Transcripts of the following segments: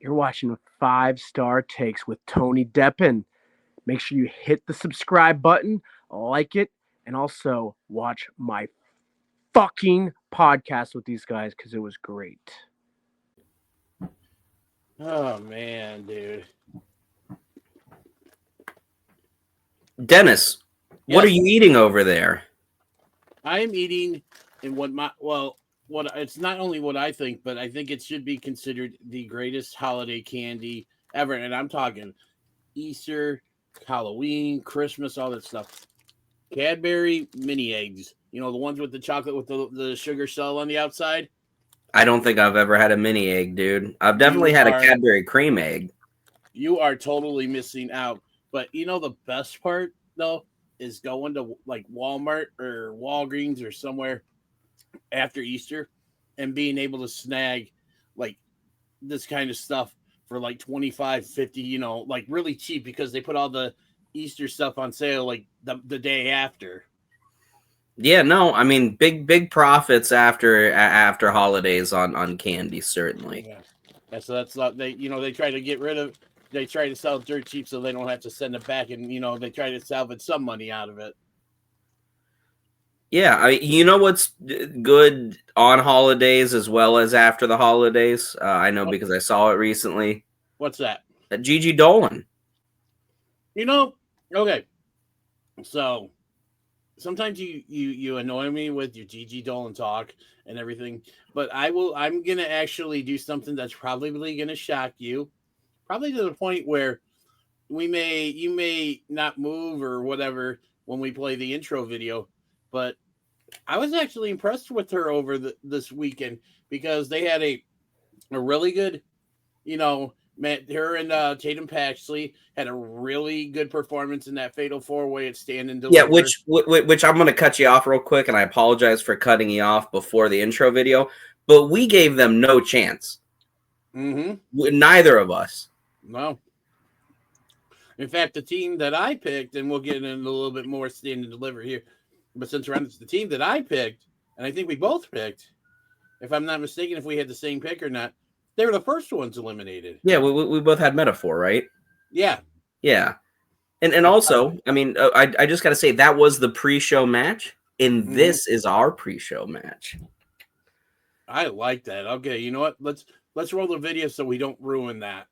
You're watching 5-Star Takes with Tony Deppen. Make sure you hit the subscribe button, like it, and also watch my fucking podcast with these guys because it was great. Oh man, dude. Dennis, what are you eating over there? I am eating in what it's not only what I think, but I think it should be considered the greatest holiday candy ever. And I'm talking Easter, Halloween, Christmas, all that stuff. Cadbury mini eggs. You know, the ones with the chocolate with the sugar shell on the outside. I don't think I've ever had a mini egg, dude. I've definitely had a Cadbury cream egg. You are totally missing out. But you know the best part though is going to like Walmart or Walgreens or somewhere after Easter and being able to snag like this kind of stuff for like 25, 50, you know, like really cheap because they put all the Easter stuff on sale like the day after. Yeah, no, I mean big profits after holidays on candy, certainly. Yeah, so that's they try to get rid of, they try to sell dirt cheap so they don't have to send it back, and they try to salvage some money out of it. Yeah, you know what's good on holidays as well as after the holidays? I know because I saw it recently. What's that? Gigi Dolan. Okay. So sometimes you annoy me with your Gigi Dolan talk and everything, but I'm gonna actually do something that's probably gonna shock you, probably to the point where you may not move or whatever when we play the intro video, but I was actually impressed with her over this weekend because they had a really good, her and Tatum Paxley had a really good performance in that Fatal 4-Way at Stand and Deliver. Yeah, which I'm going to cut you off real quick, and I apologize for cutting you off before the intro video, but we gave them no chance. Mm-hmm. Neither of us. No. In fact, the team that I picked, and we'll get into a little bit more Stand and Deliver here, but since we're on the team that I picked, and I think we both picked, if I'm not mistaken, if we had the same pick or not, they were the first ones eliminated. Yeah, we both had Metaphor, right? Yeah. Yeah. And also, I mean, I just got to say, that was the pre-show match, and this is our pre-show match. I like that. Okay, you know what? Let's roll the video so we don't ruin that.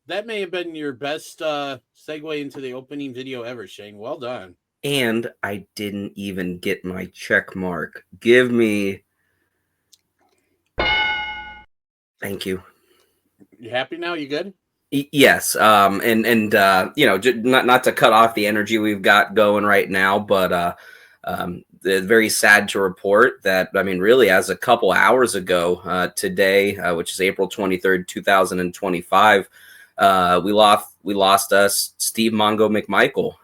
That may have been your best segue into the opening video ever, Shane. Well done. And I didn't even get my check mark. Give me. Thank you. You happy now? You good? Yes. And not to cut off the energy we've got going right now, but very sad to report that, I mean, really, as a couple hours ago today, which is April 23rd, 2025, we lost Steve Mongo McMichael,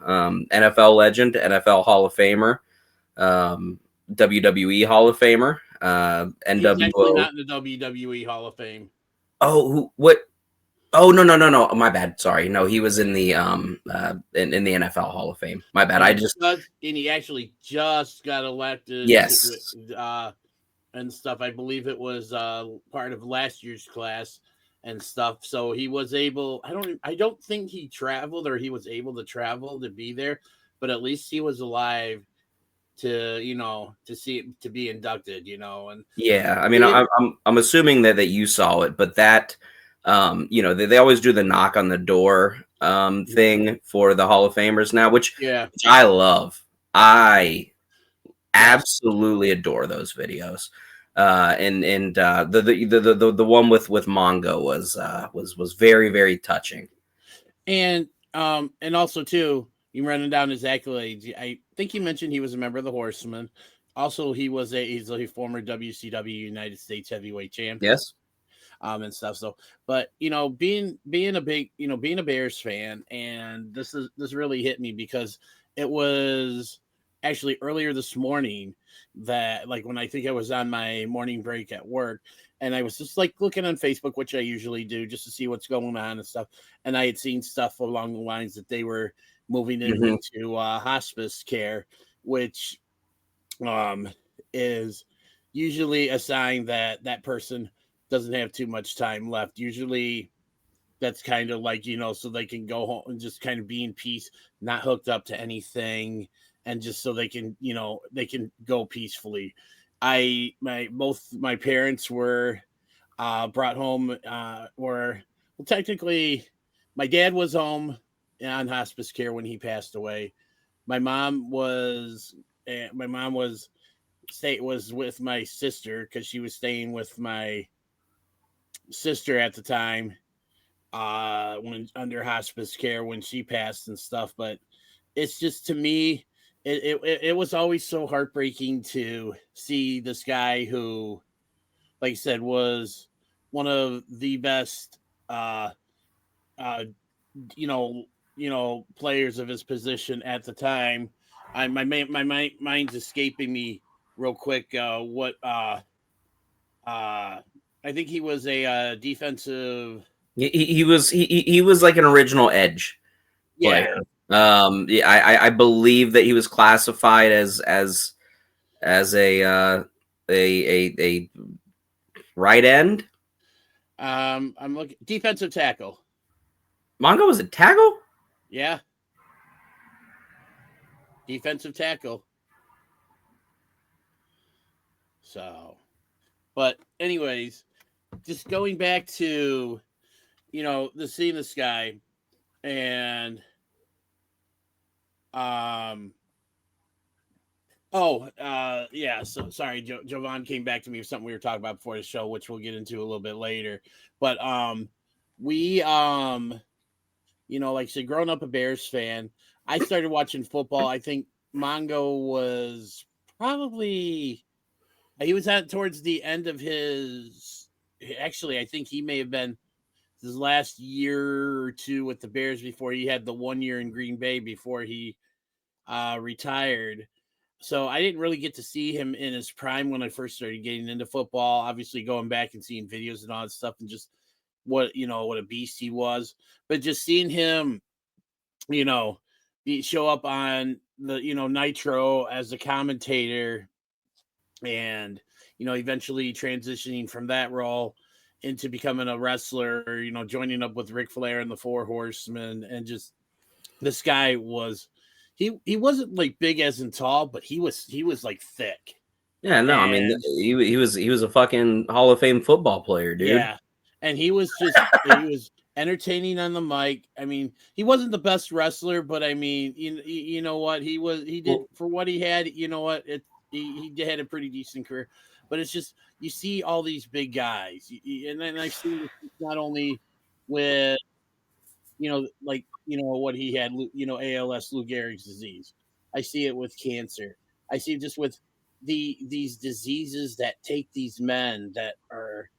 NFL legend, NFL Hall of Famer, WWE Hall of Famer, NWO. He's actually not in the WWE Hall of Fame. Oh, what? Oh, no. My bad. Sorry. No, he was in the in the NFL Hall of Fame. My bad. And he actually just got elected. Yes. And stuff. I believe it was part of last year's class and stuff. So he was able. I don't think he traveled or he was able to travel to be there, but at least he was alive to be inducted, and Yeah, I mean, I'm assuming that you saw it, but that, they always do the knock on the door thing for the Hall of Famers now, which I love. I absolutely adore those videos. The one with Mongo was very, very touching. And also too, you running down his accolades. I think you mentioned he was a member of the Horsemen. Also, he's a former WCW United States Heavyweight Champion. Yes. And stuff. So, but being a Bears fan, and this really hit me because it was actually earlier this morning that, like, when I think I was on my morning break at work, and I was just like looking on Facebook, which I usually do just to see what's going on and stuff. And I had seen stuff along the lines that they were moving into hospice care, which is usually a sign that that person doesn't have too much time left. Usually that's kind of like, so they can go home and just kind of be in peace, not hooked up to anything, and just so they can, they can go peacefully. Both my parents were brought home, technically my dad was home on hospice care when he passed away. My mom was with my sister because she was staying with my sister at the time when under hospice care when she passed and stuff. But it's just, to me, it was always so heartbreaking to see this guy who, like I said, was one of the best players of his position at the time. My mind's escaping me real quick. I think he was a defensive. He was like an original edge player. I believe that he was classified as a right end. I'm looking defensive tackle. Mongo was a tackle? Yeah. Defensive tackle. So, but anyways, just going back to, seeing this guy, and so sorry, Jovan came back to me with something we were talking about before the show, which we'll get into a little bit later. But we like I said, growing up a Bears fan, I started watching football. I think Mongo was probably, he was at towards the end of his, actually, I think he may have been his last year or two with the Bears before he had the 1 year in Green Bay before he retired. So I didn't really get to see him in his prime when I first started getting into football. Obviously, going back and seeing videos and all that stuff, and just what a beast he was. But just seeing him, show up on the Nitro as a commentator, and eventually transitioning from that role into becoming a wrestler, joining up with Ric Flair and the Four Horsemen, and just this guy was. He wasn't like big as in tall, but he was like thick. Yeah, no, I mean he was a fucking Hall of Fame football player, dude. Yeah, and he was entertaining on the mic. I mean, he wasn't the best wrestler, but I mean, you know what, he did for what he had. You know what, he had a pretty decent career. But it's just, you see all these big guys, and then I've seen this not only with what he had, ALS, Lou Gehrig's disease. I see it with cancer. I see it just with these diseases that take these men that are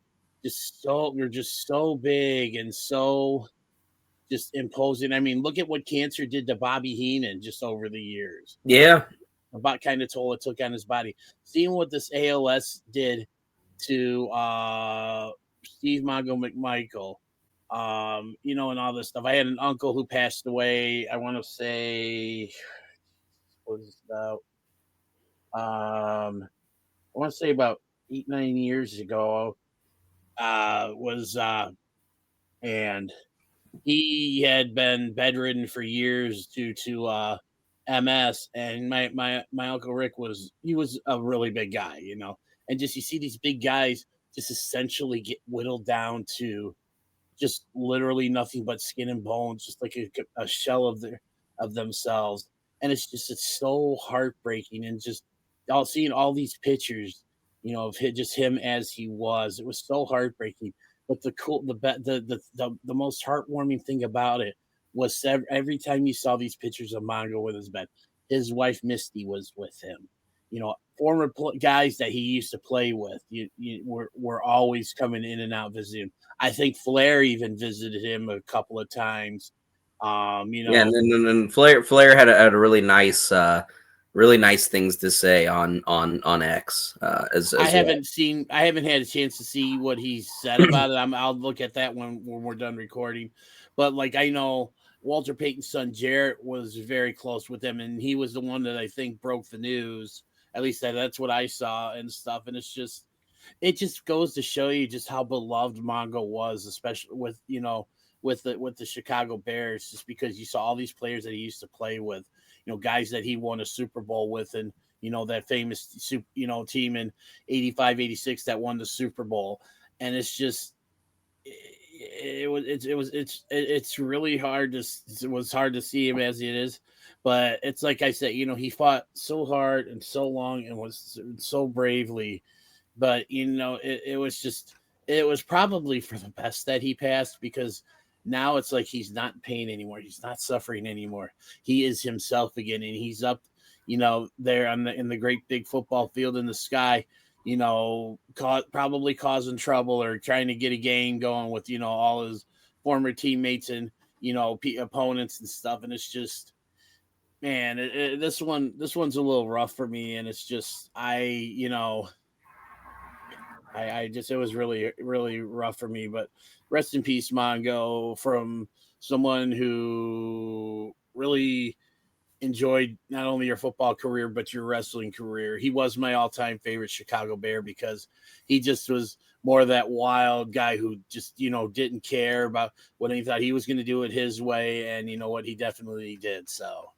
they're just so big and so just imposing. I mean, look at what cancer did to Bobby Heenan just over the years. Yeah. About kind of toll it took on his body. Seeing what this ALS did to Steve Mongo McMichael, and all this stuff. I had an uncle who passed away. I want to say, what was it about? I want to say about 8-9 years ago. And he had been bedridden for years due to MS, and my uncle Rick was a really big guy, and just you see these big guys just essentially get whittled down to just literally nothing but skin and bones, just like a shell of themselves. And it's so heartbreaking, and just all seeing all these pictures, of just him as he was. It was so heartbreaking. But the most heartwarming thing about it was every time you saw these pictures of Mongo with his bed, his wife Misty was with him. Former guys that he used to play with, were always coming in and out visiting. I think Flair even visited him a couple of times. Yeah, and Flair had a really nice things to say on X. As I well. haven't had a chance to see what he said about it. I'll look at that when we're done recording. But like I know Walter Payton's son Jarrett was very close with him, and he was the one that I think broke the news. At least that's what I saw and stuff. And it just goes to show you just how beloved Mongo was, especially with the Chicago Bears, just because you saw all these players that he used to play with, guys that he won a Super Bowl with, and that famous team in 85, 86 that won the Super Bowl. And it's just it's really hard it was hard to see him as it is. But it's like I said, he fought so hard and so long and was so bravely. But it was probably for the best that he passed, because now it's like he's not in pain anymore. He's not suffering anymore. He is himself again, and he's up, there in the great big football field in the sky, probably causing trouble or trying to get a game going with all his former teammates and opponents and stuff. And it's just, man, this one's a little rough for me, and it's just I just, it was really, really rough for me. But rest in peace, Mongo, from someone who really enjoyed not only your football career, but your wrestling career. He was my all-time favorite Chicago Bear, because he just was more of that wild guy who just, didn't care about what he thought. He was going to do it his way. And you know what? He definitely did. So.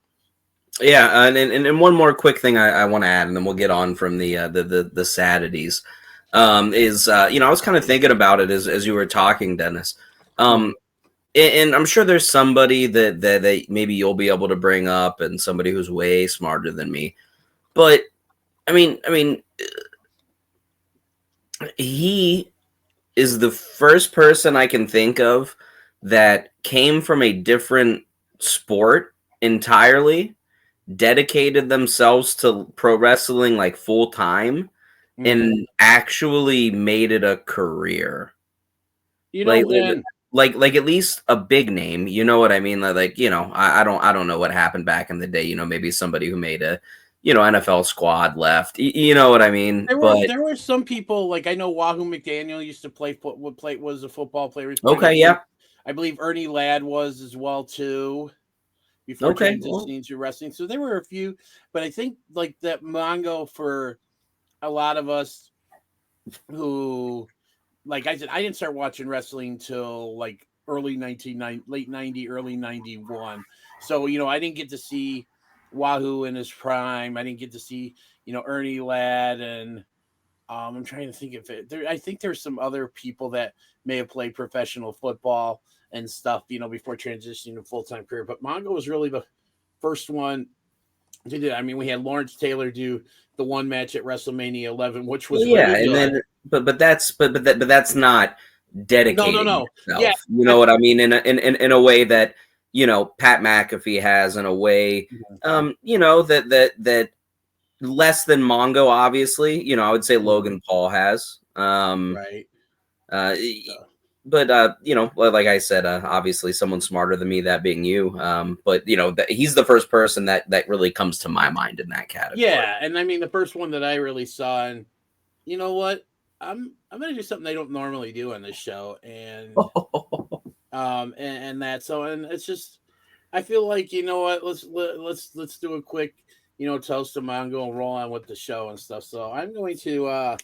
Yeah, and one more quick thing I want to add, and then we'll get on from the sadities. Is I was kind of thinking about it as you were talking, Dennis. And I'm sure there's somebody that maybe you'll be able to bring up, and somebody who's way smarter than me. But I mean, he is the first person I can think of that came from a different sport entirely, dedicated themselves to pro wrestling like full time, and actually made it a career. Like at least a big name, you know what I mean? Like I don't know what happened back in the day. Maybe somebody who made a NFL squad left. You know what I mean? There were some people, like I know Wahoo McDaniel used to was a football player. Okay, yeah. I believe Ernie Ladd was as well too, before transitioning to wrestling. So there were a few, but I think like that Mongo, for a lot of us who, like I said, I didn't start watching wrestling till like late 90, early 91. So, I didn't get to see Wahoo in his prime. I didn't get to see, Ernie Ladd, and I'm trying to think of it. I think there's some other people that may have played professional football and stuff, before transitioning to full-time career. But Mongo was really the first one to do it. I mean, we had Lawrence Taylor do the one match at WrestleMania 11, which was really good. But that's not dedicated. No. Yeah, you know what I mean? In a way that Pat McAfee has, in a way, that less than Mongo, obviously. I would say Logan Paul has. Right. But like I said, obviously someone smarter than me, that being you. But he's the first person that really comes to my mind in that category. Yeah, and I mean the first one that I really saw, and you know what, I'm gonna do something I don't normally do on this show, and and that. So, and it's just, I feel like, what, let's do a quick toast to Mongo and roll on with the show and stuff. So I'm going to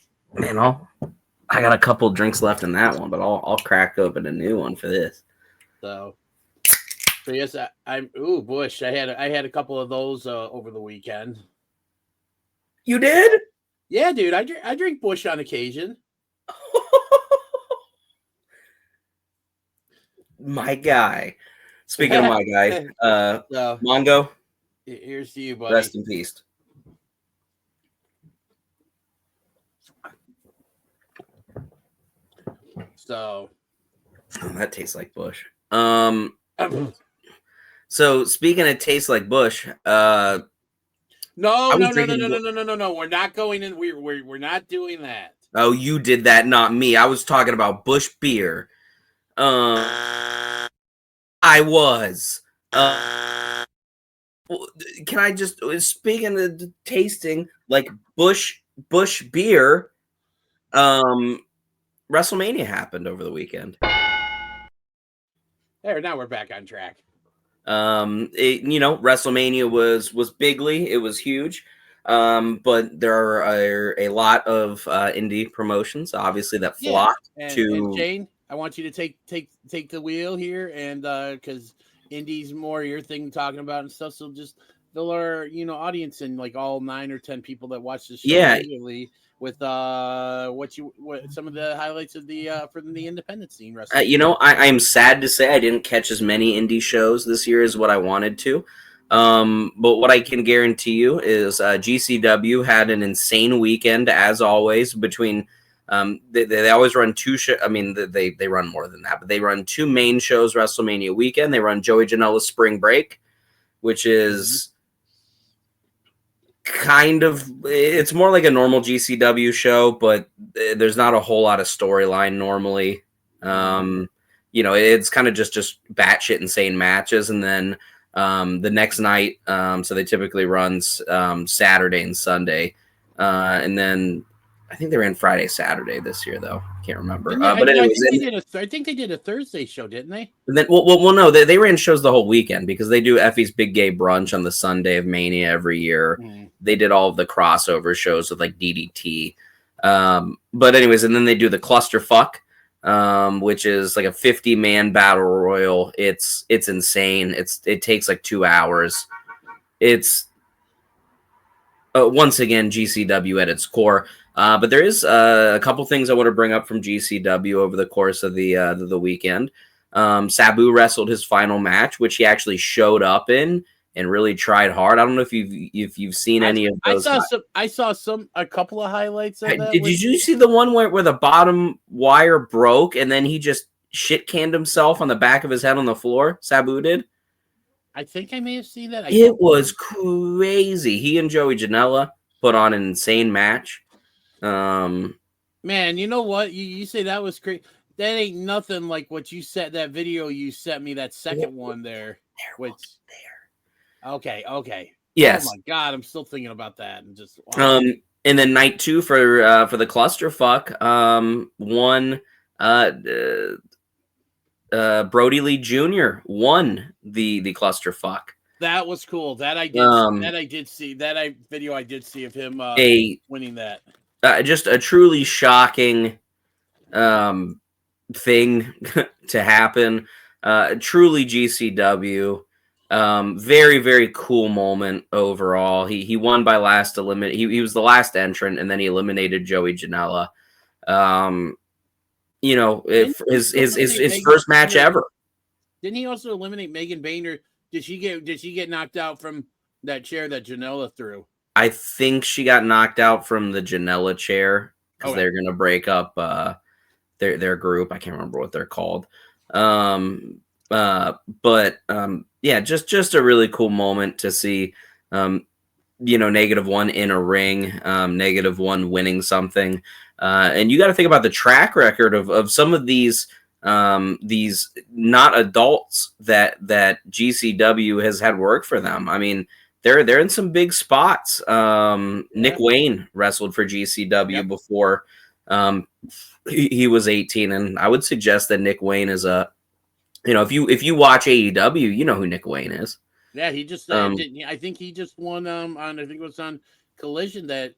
I got a couple drinks left in that one, but I'll crack open a new one for this. So So yes, I'm. Ooh, Bush. I had a couple of those over the weekend. You did? Yeah, dude. I drink Bush on occasion. My guy. Speaking of my guy, So Mongo, here's to you, buddy. rest in peace. So that tastes like Bush. So speaking of tastes like Bush, no. We're not going in. We're not doing that. Oh, you did that, not me. I was talking about Bush beer. I was. Can I just speaking of tasting like Bush beer? WrestleMania happened over the weekend. There, now we're back on track. WrestleMania was bigly. It was huge. But there are a lot of indie promotions, obviously, that flocked to. And Shane, I want you to take the wheel here, and because indies more your thing talking about and stuff. So just fill our audience and like all 9 or 10 people that watch the show regularly with what some of the highlights of the from the independent scene wrestling. I'm sad to say I didn't catch as many indie shows this year as what I wanted to. But what I can guarantee you is GCW had an insane weekend as always. Between they always run 2 shows. I mean, they run more than that, but they run 2 main shows WrestleMania weekend. They run Joey Janela's Spring Break, which is kind of, it's more like a normal GCW show, but there's not a whole lot of storyline normally. It's kind of just batshit insane matches, and then the next night, so they typically run Saturday and Sunday, and then I think they ran Friday, Saturday this year, though. Can't remember. But anyways, I think they did a Thursday show, didn't they? And then, no, they ran shows the whole weekend because they do Effie's Big Gay Brunch on the Sunday of Mania every year. They did all of the crossover shows with like DDT. But anyways, and then they do the Clusterfuck, which is like a 50-man battle royal. It's insane. It takes like 2 hours. It's once again GCW at its core. But there is a couple things I want to bring up from GCW over the course of the weekend. Sabu wrestled his final match, which he actually showed up in and really tried hard. I don't know if you've seen any of those. I saw a couple of highlights of that. Did you see the one where the bottom wire broke and then he just shit canned himself on the back of his head on the floor? Sabu did. I think I may have seen that. It was crazy. He and Joey Janela put on an insane match. Man, you know what? You say that was great. That ain't nothing like what you said. That video you sent me, that second one there. Okay. Yes. Oh my God, I'm still thinking about that and just. Wow. And then night 2 for the Clusterfuck, won. Brody Lee Jr. won the Clusterfuck. That was cool. That I did see. That video I did see of him winning that. Just a truly shocking thing to happen. Truly GCW. Very, very cool moment overall. He won by last eliminate. He was the last entrant, and then he eliminated Joey Janela. His first match ever. Didn't he also eliminate Megan Boehner? Did she get knocked out from that chair that Janela threw? I think she got knocked out from the Janela chair because they're going to break up their group. I can't remember what they're called. Just a really cool moment to see, -1 in a ring, -1 winning something. And you got to think about the track record of some of these not adults that GCW has had work for them. I mean, they're in some big spots. Nick Wayne wrestled for GCW before he was 18, and I would suggest that Nick Wayne is if you watch AEW, you know who Nick Wayne is. Yeah, he just I think he just won I think it was on Collision that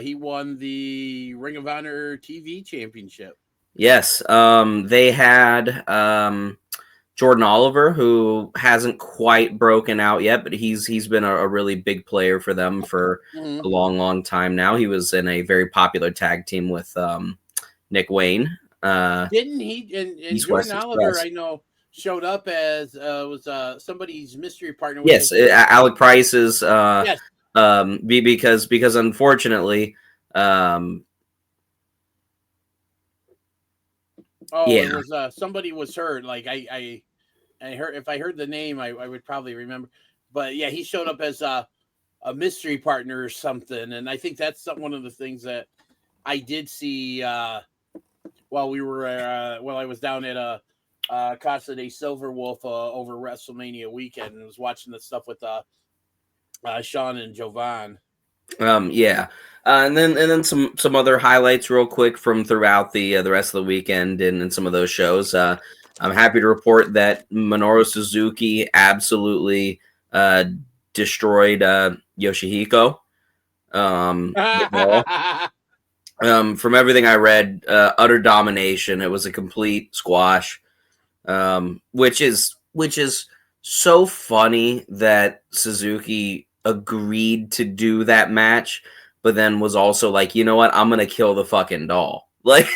he won the Ring of Honor TV championship. Yes, they had Jordan Oliver, who hasn't quite broken out yet, but he's been a really big player for them for a long time now. He was in a very popular tag team with Nick Wayne. Didn't he? And East Jordan West Oliver, Express. I know, showed up as was somebody's mystery partner. Which Yes, Alec Price is yes. because unfortunately, Oh, yeah. it was somebody was hurt. Like I heard, if I heard the name, I would probably remember. But yeah, he showed up as a mystery partner or something, and I think that's one of the things that I did see while I was down at Casa de Silver Wolf over WrestleMania weekend, and was watching the stuff with Sean and Jovan. Yeah. And then some other highlights real quick from throughout the rest of the weekend and some of those shows. I'm happy to report that Minoru Suzuki absolutely destroyed Yoshihiko. From everything I read, utter domination. It was a complete squash, which is so funny that Suzuki agreed to do that match, but then was also like, you know what, I'm gonna kill the fucking doll. Like,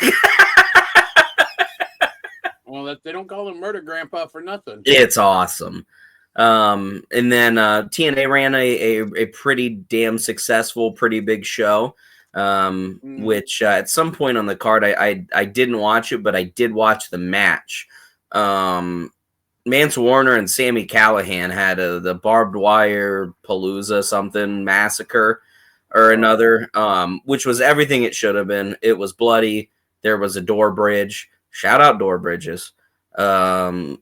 well, they don't call him Murder Grandpa for nothing. It's awesome. And then TNA ran a pretty damn successful, pretty big show. Which at some point on the card I didn't watch it, but I did watch the match. Mance Warner and Sami Callihan had the barbed wire palooza something massacre or another, which was everything it should have been. It was bloody. There was a door bridge. Shout out door bridges. And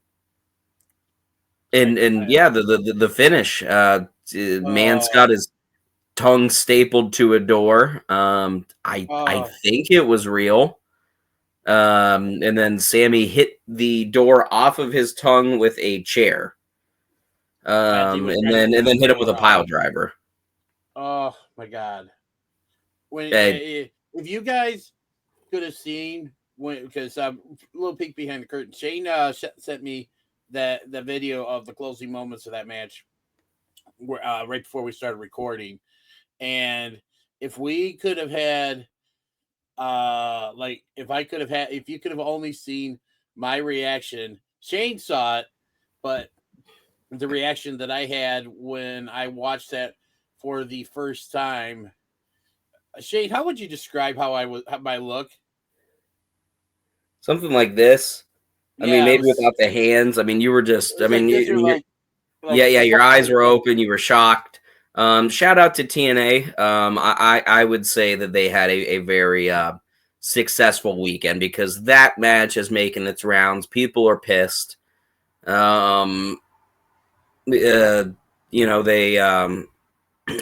yeah, the finish. Mance got his tongue stapled to a door. I think it was real. And then Sammy hit the door off of his tongue with a chair. And then hit him with a pile driver. Oh my God! If you guys could have seen because a little peek behind the curtain, Shane sent me the video of the closing moments of that match right before we started recording, and if we could have had if you could have only seen my reaction, Shane saw it, but the reaction that I had when I watched that for the first time, Shane, how would you describe how my look? Something like this. I mean, maybe without the hands. I mean, you were just. I mean, your eyes were open. You were shocked. Shout out to TNA. I would say that they had a very successful weekend because that match is making its rounds. People are pissed. They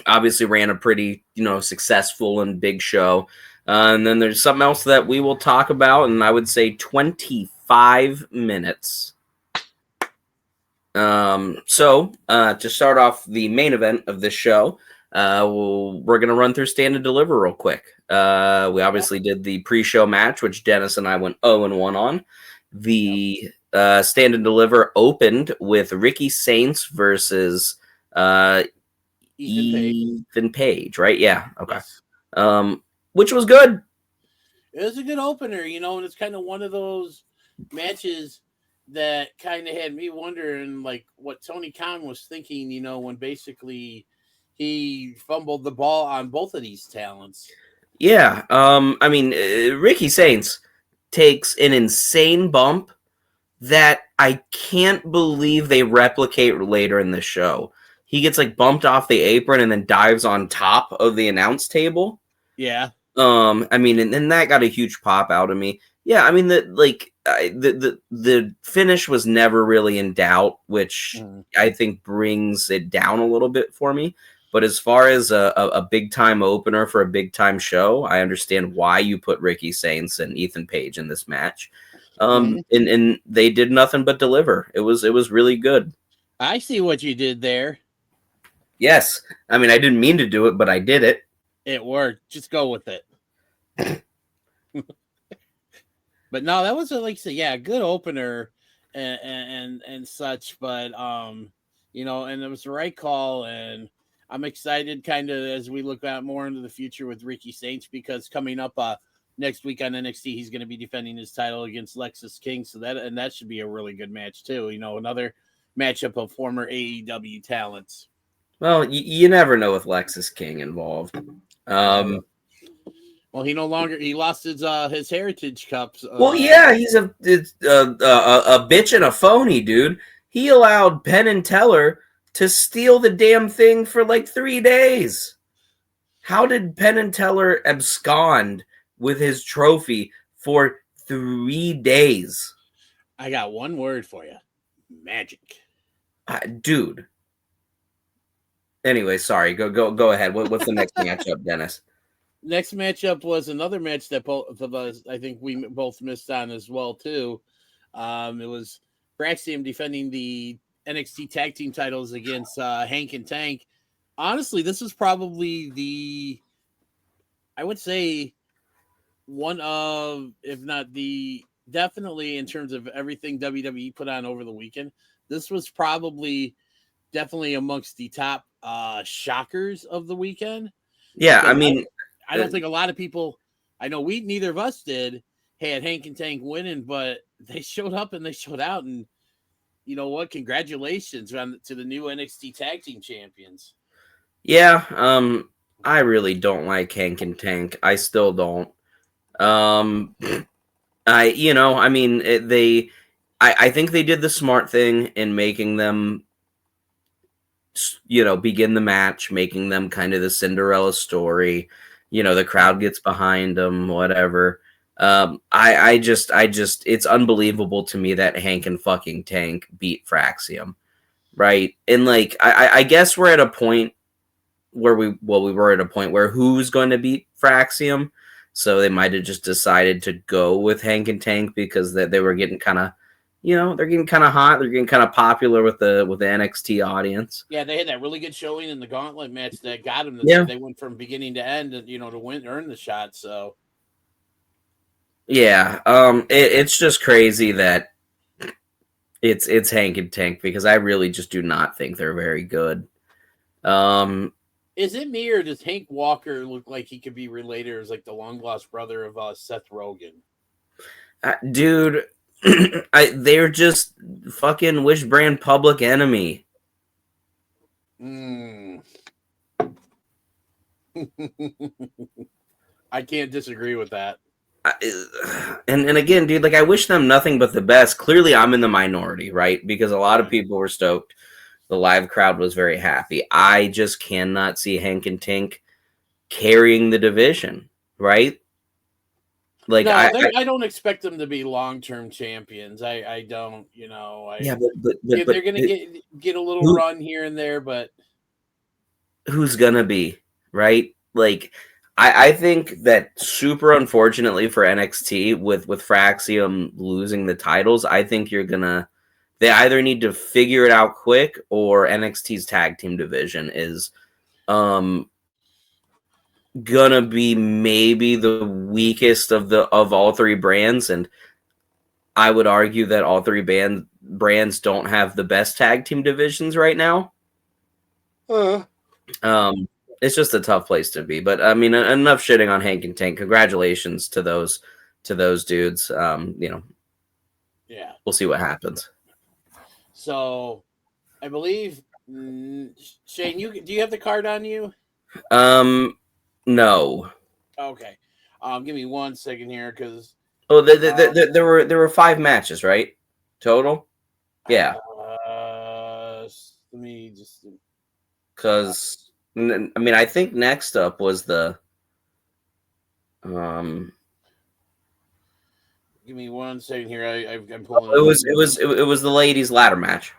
obviously ran a pretty successful and big show. And then there's something else that we will talk about, and I would say 25 minutes. So to start off the main event of this show, we're going to run through Stand and Deliver real quick. We obviously did the pre-show match, which Dennis and I went 0-1 on. The Stand and Deliver opened with Ricky Saints versus Ethan Page, right? Yeah. Okay. Yes. Which was good. It was a good opener, and it's kind of one of those matches that kind of had me wondering, like, what Tony Khan was thinking, when basically he fumbled the ball on both of these talents. Yeah. I mean, Ricky Saints takes an insane bump that I can't believe they replicate later in the show. He gets like bumped off the apron and then dives on top of the announce table. Yeah. I mean, and that got a huge pop out of me. Yeah, I mean the finish was never really in doubt, which I think brings it down a little bit for me. But as far as a big time opener for a big time show, I understand why you put Ricky Saints and Ethan Page in this match. And they did nothing but deliver. It was really good. I see what you did there. Yes, I mean I didn't mean to do it, but I did it. It worked. Just go with it. But no, that was a good opener. and such. But and it was the right call, and I'm excited kind of as we look out more into the future with Ricky Saints, because coming up next week on NXT, he's going to be defending his title against Lexus King. So that should be a really good match too. Another matchup of former AEW talents. Well, you never know with Lexus King involved. Well, he lost his Heritage Cups. Well, yeah, he's a bitch and a phony, dude. He allowed Penn and Teller to steal the damn thing for like 3 days. How did Penn and Teller abscond with his trophy for 3 days? I got one word for you: magic. Dude. Anyway, sorry. Go ahead. What's the next matchup, Dennis? Next matchup was another match that both of us, I think we both missed on as well too. It was Braxium defending the NXT Tag Team titles against Hank and Tank. Honestly, this was probably I would say, one of, if not the, definitely in terms of everything WWE put on over the weekend, this was definitely amongst the top shockers of the weekend. Yeah, Because I mean, I don't think a lot of people, I know neither of us did, had Hank and Tank winning, but they showed up and they showed out. And you know what? Congratulations to the new NXT Tag Team Champions. Yeah, I really don't like Hank and Tank. I still don't. I think they did the smart thing in making them, begin the match, making them kind of the Cinderella story. The crowd gets behind them, whatever. I just, it's unbelievable to me that Hank and fucking Tank beat Fraxium, right? And like, I guess we're at a point where we were at a point where who's going to beat Fraxium, so they might have just decided to go with Hank and Tank because they were getting kind of, they're getting kind of hot, they're getting kind of popular with the NXT audience. Yeah, they had that really good showing in the Gauntlet match that got them. They went from beginning to end, to earn the shot. So yeah, it's just crazy that it's Hank and Tank, because I really just do not think they're very good. Is it me, or does Hank Walker look like he could be related as like the long lost brother of Seth Rogen? Dude, they're just fucking Wish brand Public Enemy. I can't disagree with that. And again, dude, like, I wish them nothing but the best. Clearly, I'm in the minority, right? Because a lot of people were stoked. The live crowd was very happy. I just cannot see Hank and Tank carrying the division, right? Like, no, I don't expect them to be long-term champions. I don't, but they're gonna get a little run here and there, but who's gonna be, right? Like, I think that, super unfortunately for NXT, with Fraxium losing the titles, I think they either need to figure it out quick, or NXT's tag team division is gonna be maybe the weakest of all three brands. And I would argue that all three brands don't have the best tag team divisions right now. It's just a tough place to be. But I mean, enough shitting on Hank and Tank. Congratulations to those dudes. Yeah, we'll see what happens. So, I believe, Shane, do you have the card on you? No. Okay. Give me 1 second here, because there were 5 matches, right? Total. Yeah. Let me just, because I think next up was the Give me 1 second here. I'm pulling. It was the ladies' ladder match.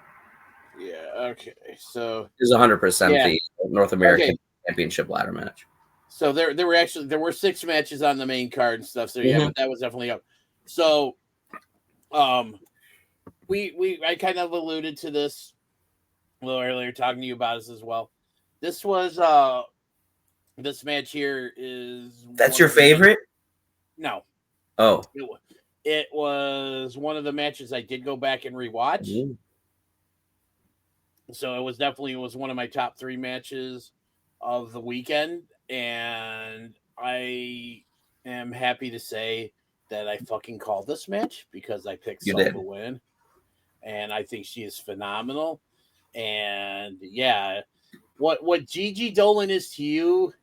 Yeah. Okay. So it was 100% the North American Championship ladder match. So there were 6 matches on the main card and stuff. So yeah, but that was definitely up. So, I kind of alluded to this a little earlier, talking to you about this as well. This was this match here is. That's your favorite? No. Oh. it was one of the matches I did go back and rewatch. Ooh. So it was one of my top 3 matches of the weekend, and I am happy to say that I fucking called this match because I picked You Sol did. to win, and I think she is phenomenal. And yeah, what Gigi Dolan is to you,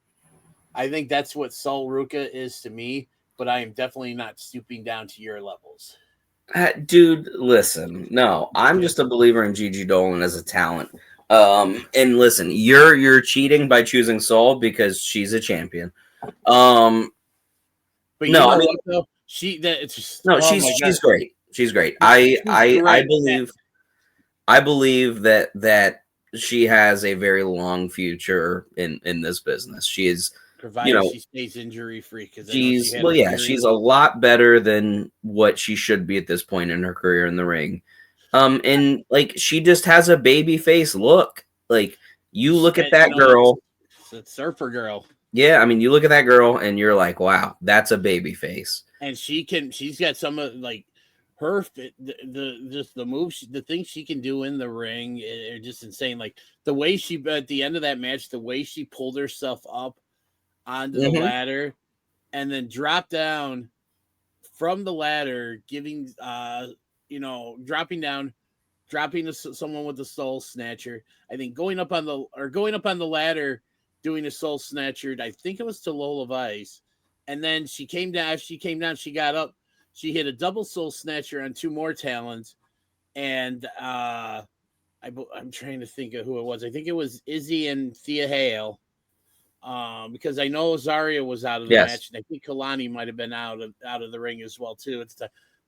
I think that's what Sol Ruka is to me. But I am definitely not stooping down to your levels. Dude, listen. No, I'm just a believer in Gigi Dolan as a talent. And listen, you're cheating by choosing Soul because she's a champion. Um, But no, you I know mean, what though? It's just, no, oh my god, she's great. She's great. she's I great. believe that she has a very long future in this business. She is, you Provided know, she stays injury free, because I know she had she's serious. a lot better than what she should be at this point in her career in the ring. And like she just has a baby face look. Like you look at that girl. It's a surfer girl, Yeah, I mean, you look at that girl and you're like, wow, that's a baby face. and she's got some of like her fit, the just the moves, the things she can do in the ring are just insane. Like the way she at the end of that match, the way she pulled herself up onto the Mhm. ladder and then dropped down from the ladder, giving dropping down, dropping someone with the soul snatcher. I think going up on the ladder, doing a soul snatcher. I think it was to Lola Vice, and then she came down. She got up. She hit a double soul snatcher on 2 more talents, and I'm trying to think of who it was. I think it was Izzy and Thea Hale. Because I know Zarya was out of the Yes. match, and I think Kalani might have been out of the ring as well too.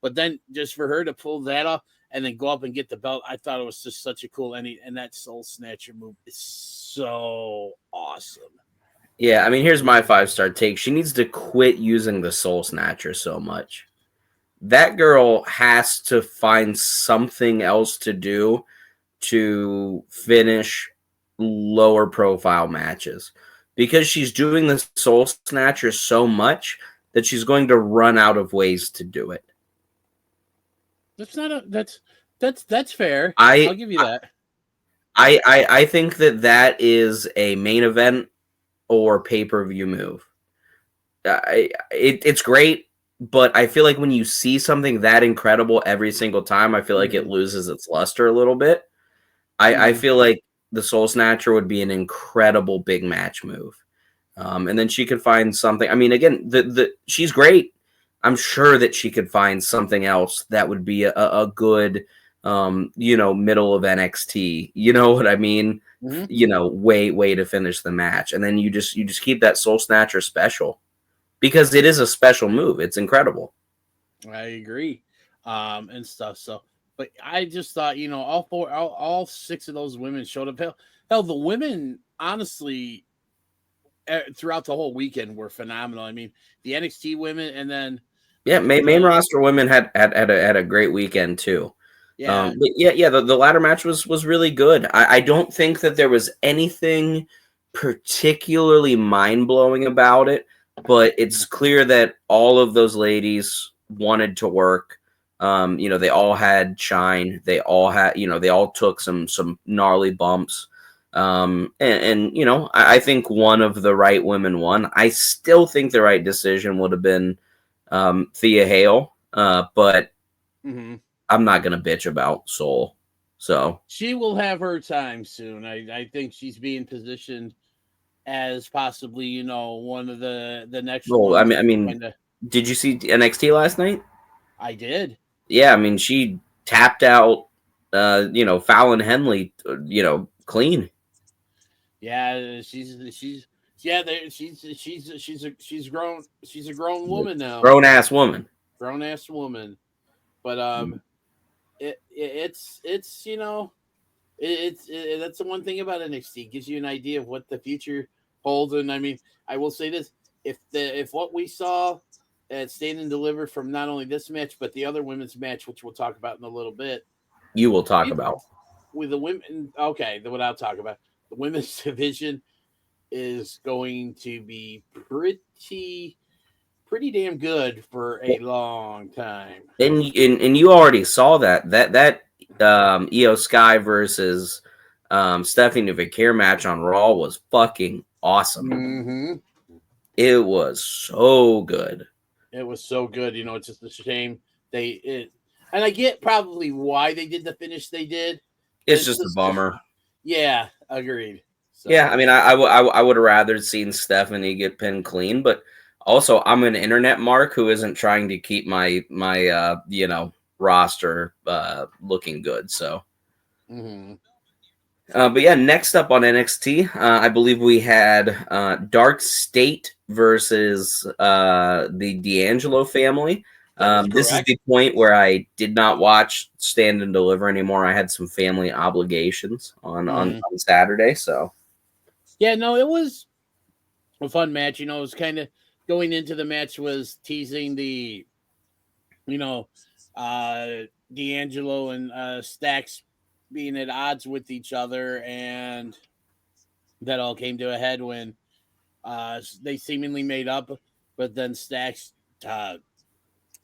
But then just for her to pull that off and then go up and get the belt, I thought it was just such a cool ending. And that Soul Snatcher move is so awesome. Yeah, I mean, here's my 5-star take. She needs to quit using the soul snatcher so much. That girl has to find something else to do to finish lower profile matches because she's doing the soul snatcher so much that she's going to run out of ways to do it. That's not a that's fair. I I'll give you that. I think that is a main event or pay-per-view move. It's great, but I feel like when you see something that incredible every single time, I feel like it loses its luster a little bit. I feel like the Soul Snatcher would be an incredible big match move. And then she could find something. I mean, again, she's great. I'm sure that she could find something else that would be a good, middle of NXT. You know what I mean? Way to finish the match, and then you just keep that Soul Snatcher special because it is a special move. It's incredible. I agree, and stuff. So, but I just thought, all 6 of those women showed up. Hell, the women honestly throughout the whole weekend were phenomenal. I mean, the NXT women, and then main roster women had a great weekend too. Yeah, The ladder match was really good. I don't think that there was anything particularly mind blowing about it, but it's clear that all of those ladies wanted to work. They all had shine. They all had, they all took some gnarly bumps. I think one of the right women won. I still think the right decision would have been Thea Hale, but I'm not gonna bitch about Soul. So she will have her time soon. I think she's being positioned as possibly, one of the next well, ones. did you see NXT last night? I did. Yeah, I mean she tapped out Fallon Henley, clean. Yeah, she's a grown woman now. Grown ass woman. Grown ass woman. But it's that's the one thing about NXT. It gives you an idea of what the future holds. And I mean, I will say this: if what we saw at Stand and Deliver from not only this match but the other women's match, which we'll talk about in a little bit, you will talk about with the women. Okay, what I'll talk about, the women's division is going to be pretty damn good for a long time. And you already saw that Io Sky versus Stephanie McCare match on Raw was fucking awesome. Mm-hmm. It was so good. It was so good. It's just a shame and I get probably why they did the finish they did. It's just a bummer. Yeah, agreed. So. Yeah, I mean, I would have rather seen Stephanie get pinned clean, but also I'm an internet mark who isn't trying to keep my roster looking good. So, but yeah, next up on NXT, I believe we had Dark State versus the D'Angelo family. This is the point where I did not watch Stand and Deliver anymore. I had some family obligations on Saturday, so. Yeah, no, it was a fun match. It was kind of going into the match was teasing the, D'Angelo and Stacks being at odds with each other, and that all came to a head when they seemingly made up, but then Stacks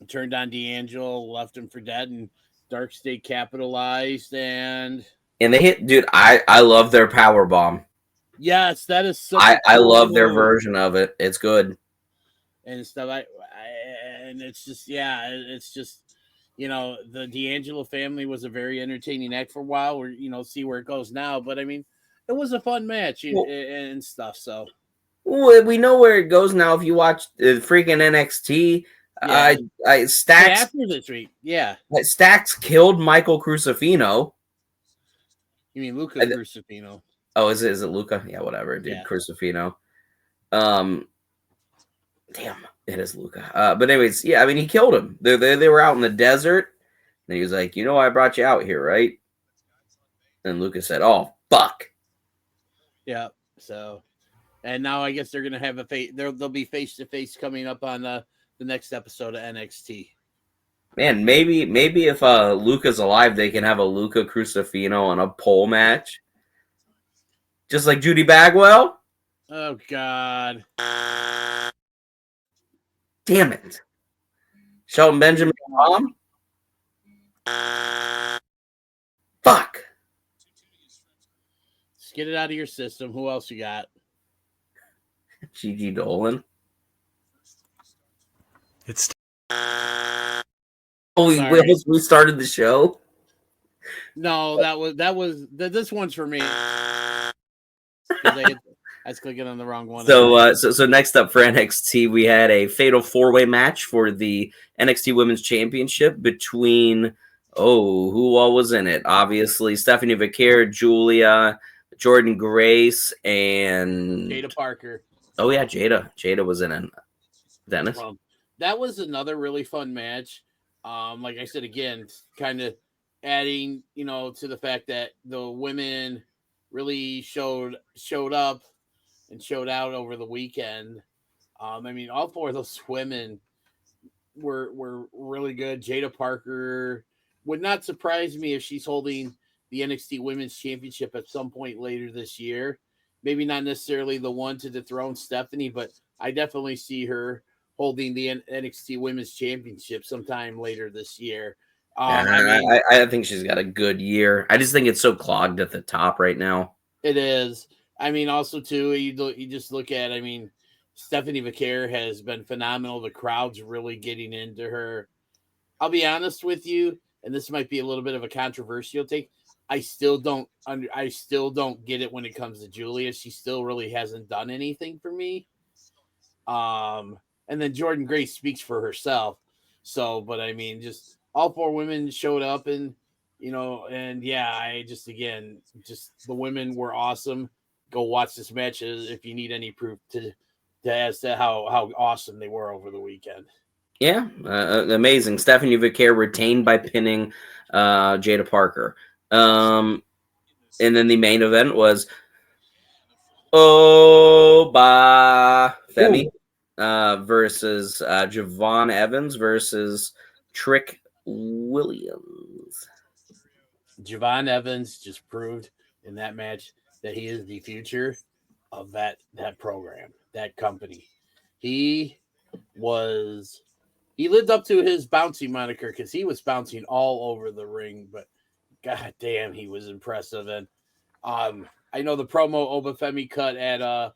turned on D'Angelo, left him for dead, and Dark State capitalized, and they hit, dude. I love their power bomb. Yes, that is so. I love their version of it. It's good and stuff. And it's just the D'Angelo family was a very entertaining act for a while. Or see where it goes now. But I mean, it was a fun match and stuff. So we know where it goes now. If you watch freaking NXT, Stacks after this week, Stacks killed Michael Crucifino. You mean Luca Crucifino? Oh, is it Luca? Yeah, whatever, dude. Yeah. Crucifino. Damn, it is Luca. But anyways, yeah, I mean, he killed him. They were out in the desert, and he was like, I brought you out here, right? And Luca said, "Oh, fuck." Yeah. So, and now I guess they're gonna have they'll be face to face coming up on the next episode of NXT. Man, maybe if Luca's alive, they can have a Luca Crucifino on a pole match. Just like Judy Bagwell? Oh, God. Damn it. Shelton Benjamin mom? Fuck. Just get it out of your system. Who else you got? Gigi Dolan. It's we started the show? No, this one's for me. I was clicking on the wrong one. So next up for NXT, we had a fatal 4-way match for the NXT Women's Championship between who all was in it? Obviously, Stephanie McCare, Julia, Jordan Grace, and Jada Parker. Oh yeah, Jada was in it. Dennis. That was another really fun match. Like I said again, kind of adding, to the fact that the women really showed up and showed out over the weekend. I mean, all four of those women were really good. Jada Parker would not surprise me if she's holding the NXT Women's Championship at some point later this year. Maybe not necessarily the one to dethrone Stephanie, but I definitely see her holding the NXT Women's Championship sometime later this year. I think she's got a good year. I just think it's so clogged at the top right now. It is. I mean, also too, you just look at. I mean, Stephanie McCare has been phenomenal. The crowd's really getting into her. I'll be honest with you, and this might be a little bit of a controversial take. I still don't get it when it comes to Julia. She still really hasn't done anything for me. And then Jordan Grace speaks for herself. So, but I mean, just all four women showed up, and I just the women were awesome. Go watch this match if you need any proof to as to how awesome they were over the weekend. Yeah, amazing. Stephanie McCare retained by pinning Jada Parker. And then the main event was Femi versus Javon Evans versus Trick Williams. Javon Evans just proved in that match that he is the future of that program, that company. He was he lived up to his bouncy moniker because he was bouncing all over the ring, but god damn, he was impressive. And I know the promo Obafemi cut at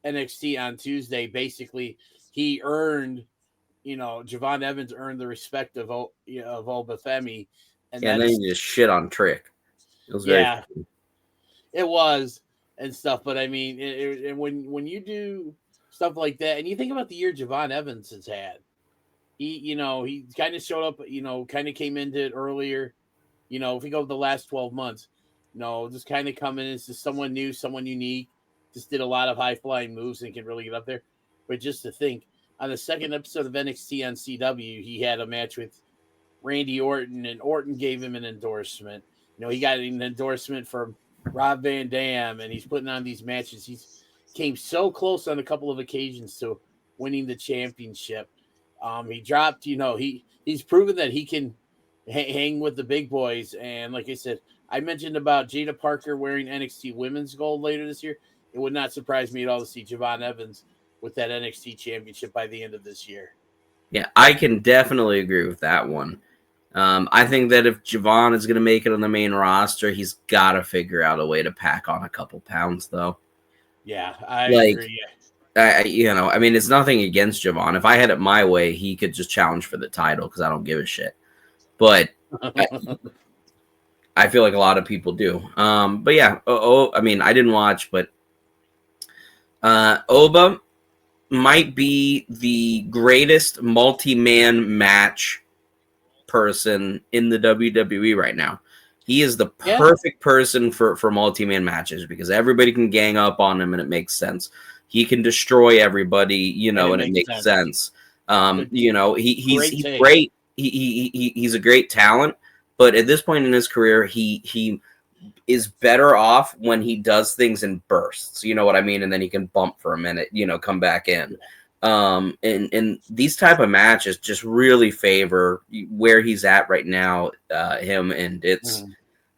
NXT on Tuesday. Basically, he earned, Javon Evans earned the respect of Obafemi, and Yeah, and then he just shit on Trick. It was very funny. It was and stuff. But I mean, when you do stuff like that, and you think about the year Javon Evans has had, he kind of showed up, kind of came into it earlier. If we go the last 12 months, just kind of coming as just someone new, someone unique, just did a lot of high flying moves and can really get up there. But just to think, on the second episode of NXT on CW, he had a match with Randy Orton, and Orton gave him an endorsement. He got an endorsement from Rob Van Dam, and he's putting on these matches. He's came so close on a couple of occasions to winning the championship. He dropped, he's proven that he can hang with the big boys. And like I said, I mentioned about Jada Parker wearing NXT Women's Gold later this year. It would not surprise me at all to see Javon Evans with that NXT championship by the end of this year. Yeah, I can definitely agree with that one. I think that if Javon is going to make it on the main roster, he's got to figure out a way to pack on a couple pounds, though. Yeah, I agree. I mean, it's nothing against Javon. If I had it my way, he could just challenge for the title because I don't give a shit. But I feel like a lot of people do. But yeah, I mean, I didn't watch, but Oba might be the greatest multi-man match person in the WWE right now. He is the perfect person for multi-man matches because everybody can gang up on him and it makes sense. He can destroy everybody, and it makes sense. He's great. He's a great talent, but at this point in his career, he is better off when he does things in bursts. You know what I mean? And then he can bump for a minute, come back in. And these type of matches just really favor where he's at right now, him. And it's,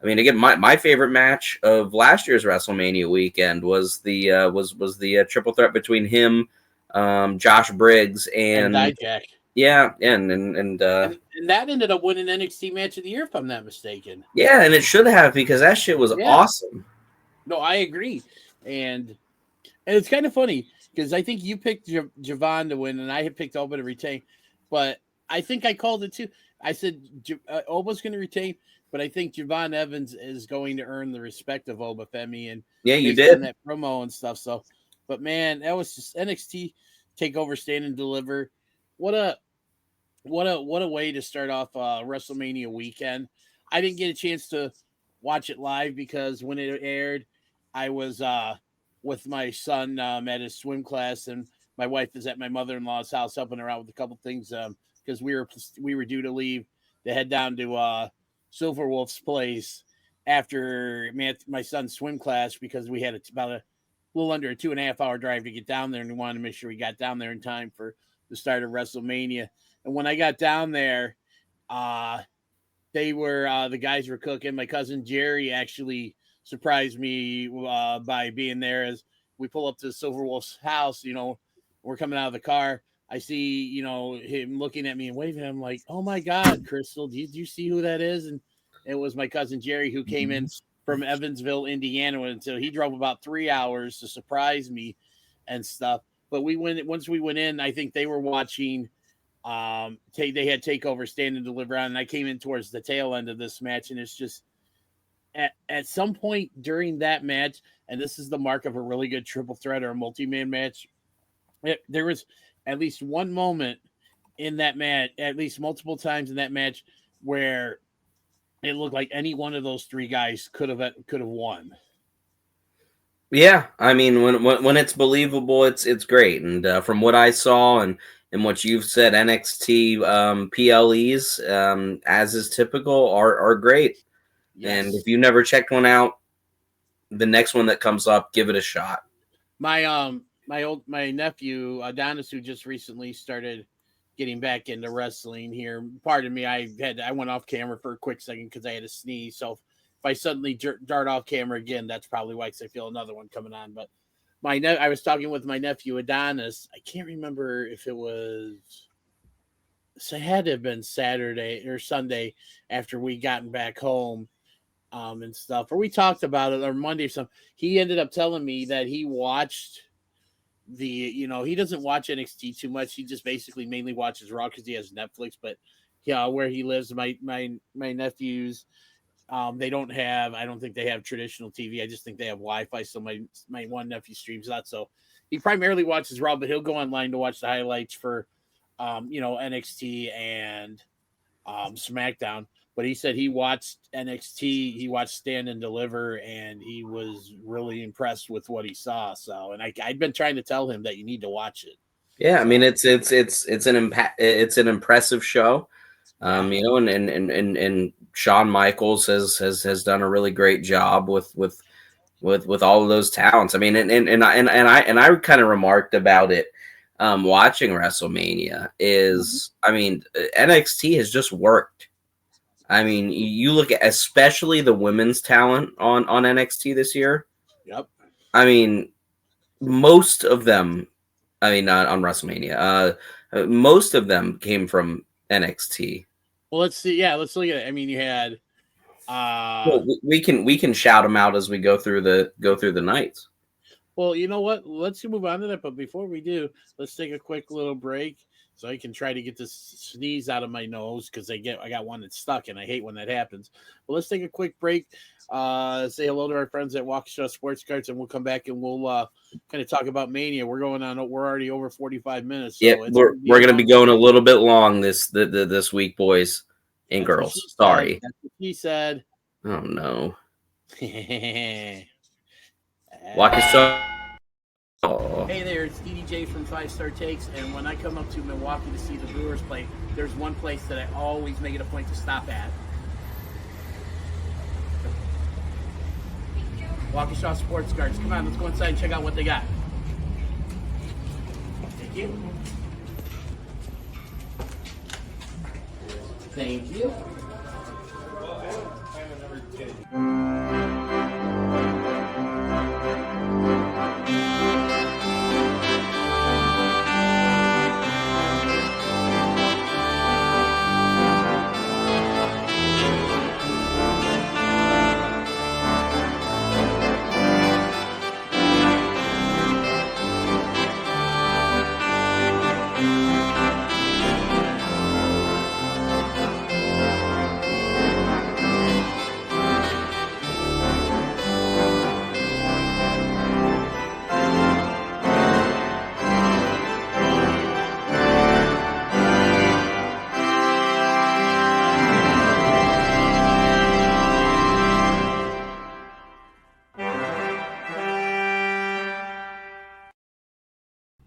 I mean, again, my favorite match of last year's WrestleMania weekend was the triple threat between him, Josh Briggs, and Dijak. Yeah, and that ended up winning NXT Match of the Year, if I'm not mistaken. Yeah, and it should have because that shit was awesome. No, I agree, and it's kind of funny because I think you picked Javon to win, and I had picked Oba to retain, but I think I called it too. I said Oba's going to retain, but I think Javon Evans is going to earn the respect of Obafemi, and you did that promo and stuff. So, but man, that was just NXT Takeover Stand and Deliver. What a way to start off WrestleMania weekend. I didn't get a chance to watch it live because when it aired, I was with my son at his swim class, and my wife is at my mother-in-law's house helping her out with a couple things because we were due to leave to head down to Silver Wolf's place after my son's swim class because we had about a little under a 2.5 hour drive to get down there, and we wanted to make sure we got down there in time for the start of WrestleMania. And when I got down there, they were the guys were cooking. My cousin Jerry actually surprised me by being there as we pull up to Silver Wolf's house. We're coming out of the car. I see, him looking at me and waving. I'm like, oh my God, Crystal, do you see who that is? And it was my cousin Jerry who came in from Evansville, Indiana. And so he drove about 3 hours to surprise me and stuff. But once we went in, I think they were watching. They had Takeover Stand and Deliver on, and I came in towards the tail end of this match, and it's just at some point during that match, and this is the mark of a really good triple threat or a multi-man match. There was at least one moment in that match, at least multiple times in that match, where it looked like any one of those three guys could have won. Yeah, I mean, when it's believable, it's great. And from what I saw and what you've said, NXT PLEs, as is typical, are great. Yes. And if you never checked one out, the next one that comes up, give it a shot. My nephew Adonis, who just recently started getting back into wrestling here. Pardon me, I went off camera for a quick second because I had a sneeze. So if I suddenly dart off camera again, that's probably why, because I feel another one coming on. But I was talking with my nephew Adonis. I can't remember if it was. So it had to have been Saturday or Sunday after we gotten back home, and stuff. Or we talked about it, or Monday or something. He ended up telling me that he watched he doesn't watch NXT too much. He just basically mainly watches Raw because he has Netflix. But yeah, where he lives, my nephews, they don't have. I don't think they have traditional TV. I just think they have Wi-Fi. So my one nephew streams that. So he primarily watches Raw, but he'll go online to watch the highlights for, NXT and SmackDown. But he said he watched NXT, he watched Stand and Deliver, and he was really impressed with what he saw. So, and I'd been trying to tell him that you need to watch it. Yeah, I mean it's an impressive show. And Shawn Michaels has done a really great job with all of those talents. I mean, and I kind of remarked about it watching WrestleMania is, I mean, NXT has just worked. I mean, you look at especially the women's talent on NXT this year. Yep. I mean, most of them, I mean, not on WrestleMania. Most of them came from NXT. Well, let's see. Yeah, let's look at it. I mean, you had. Well, we can shout them out as we go through the nights. Well, you know what? Let's move on to that. But before we do, let's take a quick little break so I can try to get this sneeze out of my nose because I got one that's stuck and I hate when that happens. Well, let's take a quick break. Say hello to our friends at Waukesha Sports Cards, and we'll come back and we'll kind of talk about Mania. We're already over 45 minutes. So yeah, we're going to be going a little bit long this week, boys and girls. Sorry. That's what he said. Oh no. Waukesha. Oh. Hey there, it's DDJ from 5 Star Takes, and when I come up to Milwaukee to see the Brewers play, there's one place that I always make it a point to stop at. Waukesha Sports Cards. Come on, let's go inside and check out what they got. Thank you. Thank you.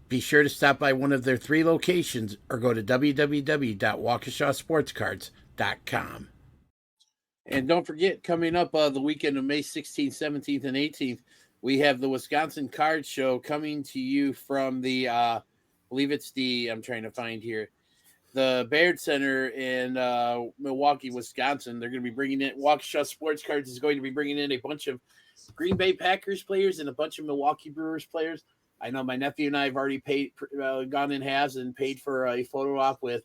Be sure to stop by one of their 3 locations or go to www.waukeshasportscards.com. And don't forget, coming up the weekend of May 16th, 17th, and 18th, we have the Wisconsin Card Show coming to you from the, I believe it's I'm trying to find here, the Baird Center in Milwaukee, Wisconsin. They're going to be bringing in, Waukesha Sports Cards is going to be bringing in a bunch of Green Bay Packers players and a bunch of Milwaukee Brewers players. I know my nephew and I have already gone in halves and paid for a photo op with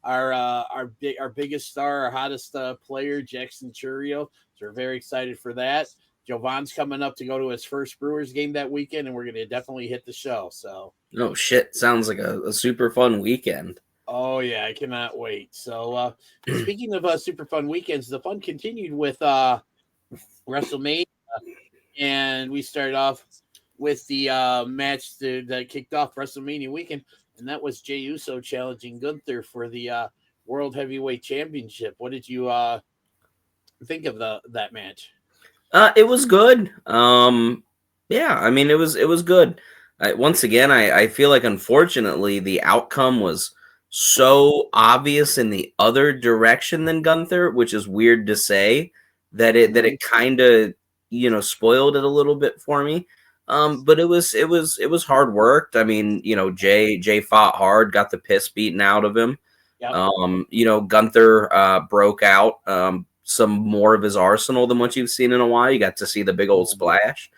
our biggest star, our hottest player, Jackson Churio. So we're very excited for that. Jovan's coming up to go to his first Brewers game that weekend, and we're going to definitely hit the show. So, oh shit, sounds like a super fun weekend. Oh yeah, I cannot wait. So, speaking of super fun weekends, the fun continued with WrestleMania, and we started off with the match that kicked off WrestleMania weekend, and that was Jey Uso challenging Gunther for the World Heavyweight Championship. What did you think of that match? It was good. Yeah, I mean, it was good. Once again, I feel like, unfortunately, the outcome was so obvious in the other direction than Gunther, which is weird to say, that it kind of, spoiled it a little bit for me. But it was hard worked. I mean, Jay fought hard, got the piss beaten out of him. Yep. Gunther broke out some more of his arsenal than what you've seen in a while. You got to see the big old splash.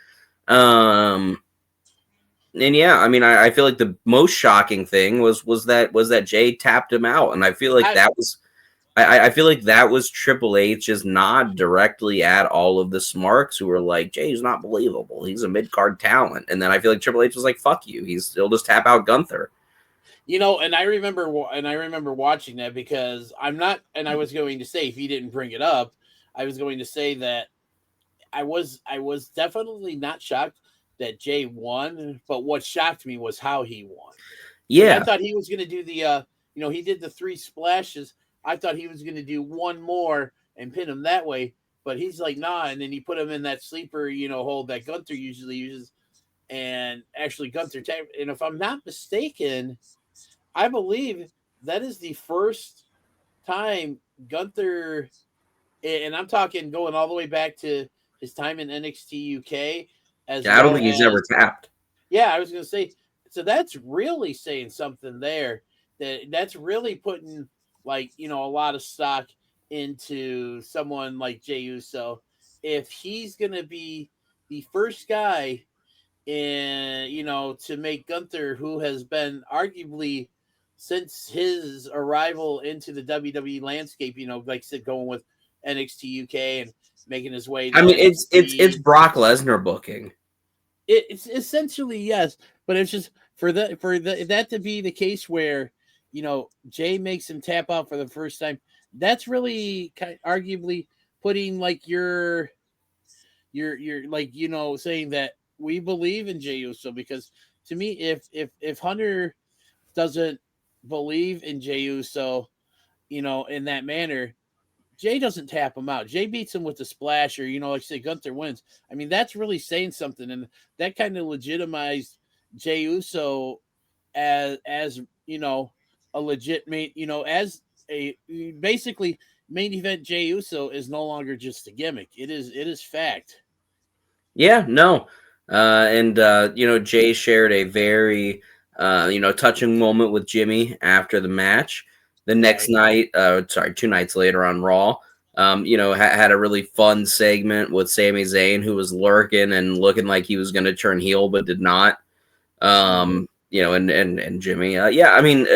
And yeah, I mean, I feel like the most shocking thing was that Jay tapped him out, and I feel like that was. I feel like that was Triple H's nod directly at all of the smarks who were like, Jay's not believable. He's a mid-card talent. And then I feel like Triple H was like, fuck you. He'll just tap out Gunther. You know, and I remember watching that because I'm not, and I was going to say, if he didn't bring it up, I was going to say that I was definitely not shocked that Jay won, but what shocked me was how he won. Yeah. I thought he was going to do the, he did the 3 splashes. I thought he was going to do one more and pin him that way, but he's like, nah. And then he put him in that sleeper, hold that Gunther usually uses. And actually Gunther, and if I'm not mistaken, I believe that is the first time Gunther, and I'm talking going all the way back to his time in NXT UK. I don't think he's ever tapped. Yeah, I was going to say, so that's really saying something there. That's really putting a lot of stock into someone like Jey Uso. If he's going to be the first guy to make Gunther, who has been arguably since his arrival into the WWE landscape, like I said, going with NXT UK and making his way. I mean, it's Brock Lesnar booking. It's essentially yes, but it's just for that to be the case where Jay makes him tap out for the first time. That's really arguably putting like you're like saying that we believe in Jey Uso, because to me, if Hunter doesn't believe in Jey Uso, in that manner, Jay doesn't tap him out. Jay beats him with the splash, or like say Gunther wins. I mean, that's really saying something, and that kind of legitimized Jey Uso as a legit main, as a basically main event. Jey Uso is no longer just a gimmick. It is fact. Yeah, no. Jay shared a very, touching moment with Jimmy after the match. The next night, 2 nights later on Raw, had a really fun segment with Sami Zayn, who was lurking and looking like he was going to turn heel, but did not. And Jimmy, I mean,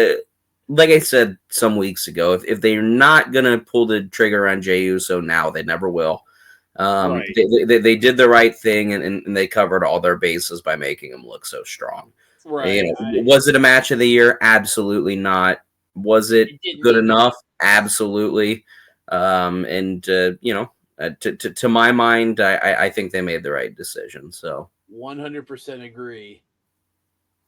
like I said some weeks ago, if they're not going to pull the trigger on Jey Uso now, they never will. They did the right thing, and they covered all their bases by making him look so strong. Right. Was it a match of the year? Absolutely not. Was it good enough? Absolutely. To my mind, I think they made the right decision. So 100% agree.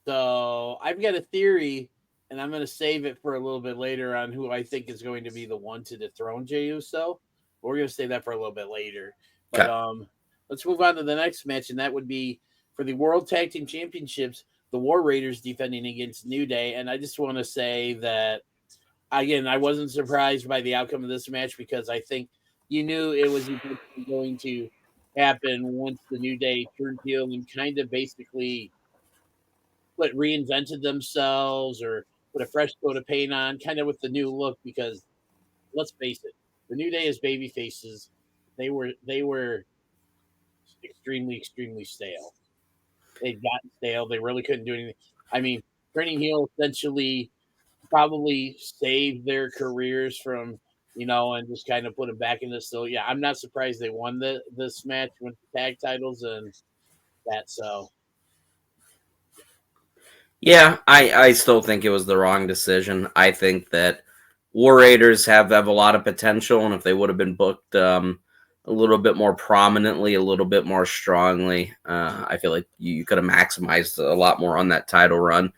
So I've got a theory, and I'm going to save it for a little bit later on who I think is going to be the one to dethrone Jey Uso. We're going to save that for a little bit later. But let's move on to the next match, and that would be for the World Tag Team Championships, the War Raiders defending against New Day. And I just want to say that, again, I wasn't surprised by the outcome of this match, because I think you knew it was going to happen once the New Day turned heel and kind of basically reinvented themselves or put a fresh coat of paint on, kind of with the new look, because let's face it, the New Day as baby faces, they were extremely, extremely stale. They'd gotten stale. They really couldn't do anything. I mean, turning heel essentially probably saved their careers from, and just kind of put them back into. So yeah, I'm not surprised they won this match with the tag titles and that. So yeah, I still think it was the wrong decision. I think that War Raiders have a lot of potential, and if they would have been booked a little bit more prominently, a little bit more strongly, I feel like you could have maximized a lot more on that title run.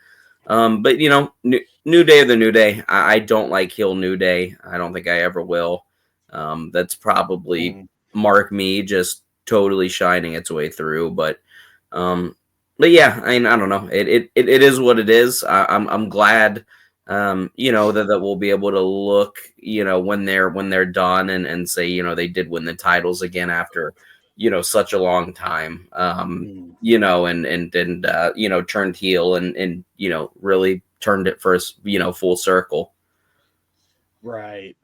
But New Day of the New Day, I don't like heel New Day. I don't think I ever will. That's probably Mark Me just totally shining its way through. But yeah, I mean, I don't know. It is what it is. I'm glad. That we'll be able to look, when they're done and say, they did win the titles again after, such a long time, and turned heel and really turned it first, full circle. Right.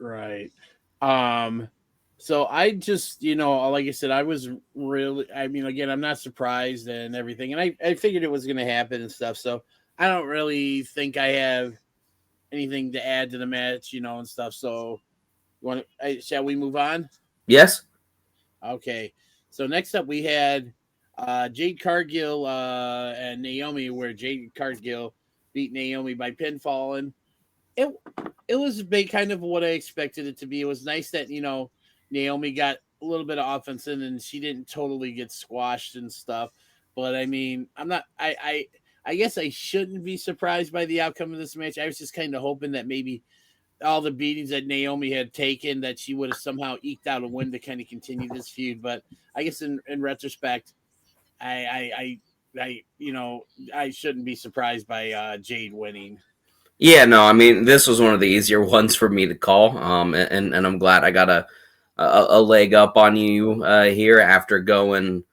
So I just, like I said, I was really, I mean, again, I'm not surprised and everything. And I figured it was going to happen and stuff. So I don't really think I have anything to add to the match, and stuff. So shall we move on? Yes. Okay. So next up, we had Jade Cargill and Naomi, where Jade Cargill beat Naomi by pinfall. And it it was big, kind of what I expected it to be. It was nice that Naomi got a little bit of offense in, and she didn't totally get squashed and stuff. But I mean, I'm not. I guess I shouldn't be surprised by the outcome of this match. I was just kind of hoping that maybe all the beatings that Naomi had taken, that she would have somehow eked out a win to kind of continue this feud. But I guess in retrospect, I shouldn't be surprised by Jade winning. Yeah, no, I mean, this was one of the easier ones for me to call. And I'm glad I got a leg up on you here after going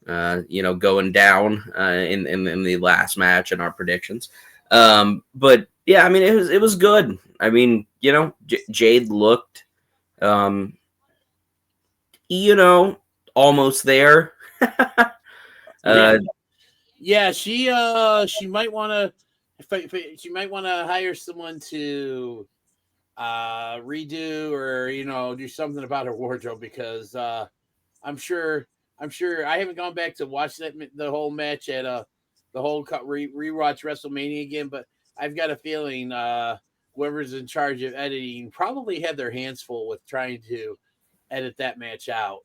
going down in the last match in our predictions. But yeah, I mean, it was good. I mean, Jade looked, almost there. Yeah, she might want to. She might want to hire someone to redo or do something about her wardrobe, because I'm sure I haven't gone back to watch the whole match at the whole rewatch WrestleMania again, but I've got a feeling whoever's in charge of editing probably had their hands full with trying to edit that match out.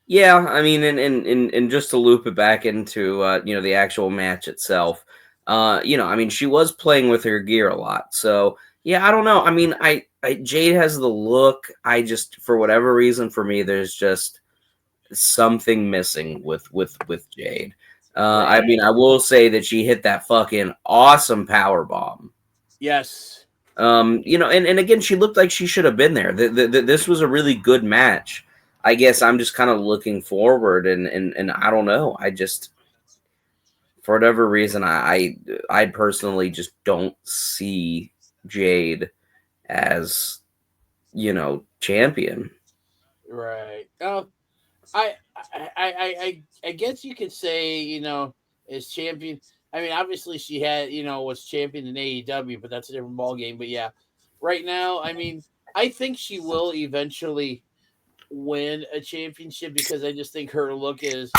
Yeah, I mean, and just to loop it back into the actual match itself, I mean, she was playing with her gear a lot, so yeah, I don't know. I mean, I Jade has the look. I just, for whatever reason, for me, there's just something missing with Jade. Right. I mean, I will say that she hit that fucking awesome power bomb. Yes. And again, she looked like she should have been there. This was a really good match. I guess I'm just kind of looking forward, and I don't know. I just, for whatever reason, I personally just don't see Jade as champion. Right. Oh, I guess you could say, as champion. I mean, obviously she had, was champion in AEW, but that's a different ballgame. But yeah, right now, I mean, I think she will eventually win a championship, because I just think her look is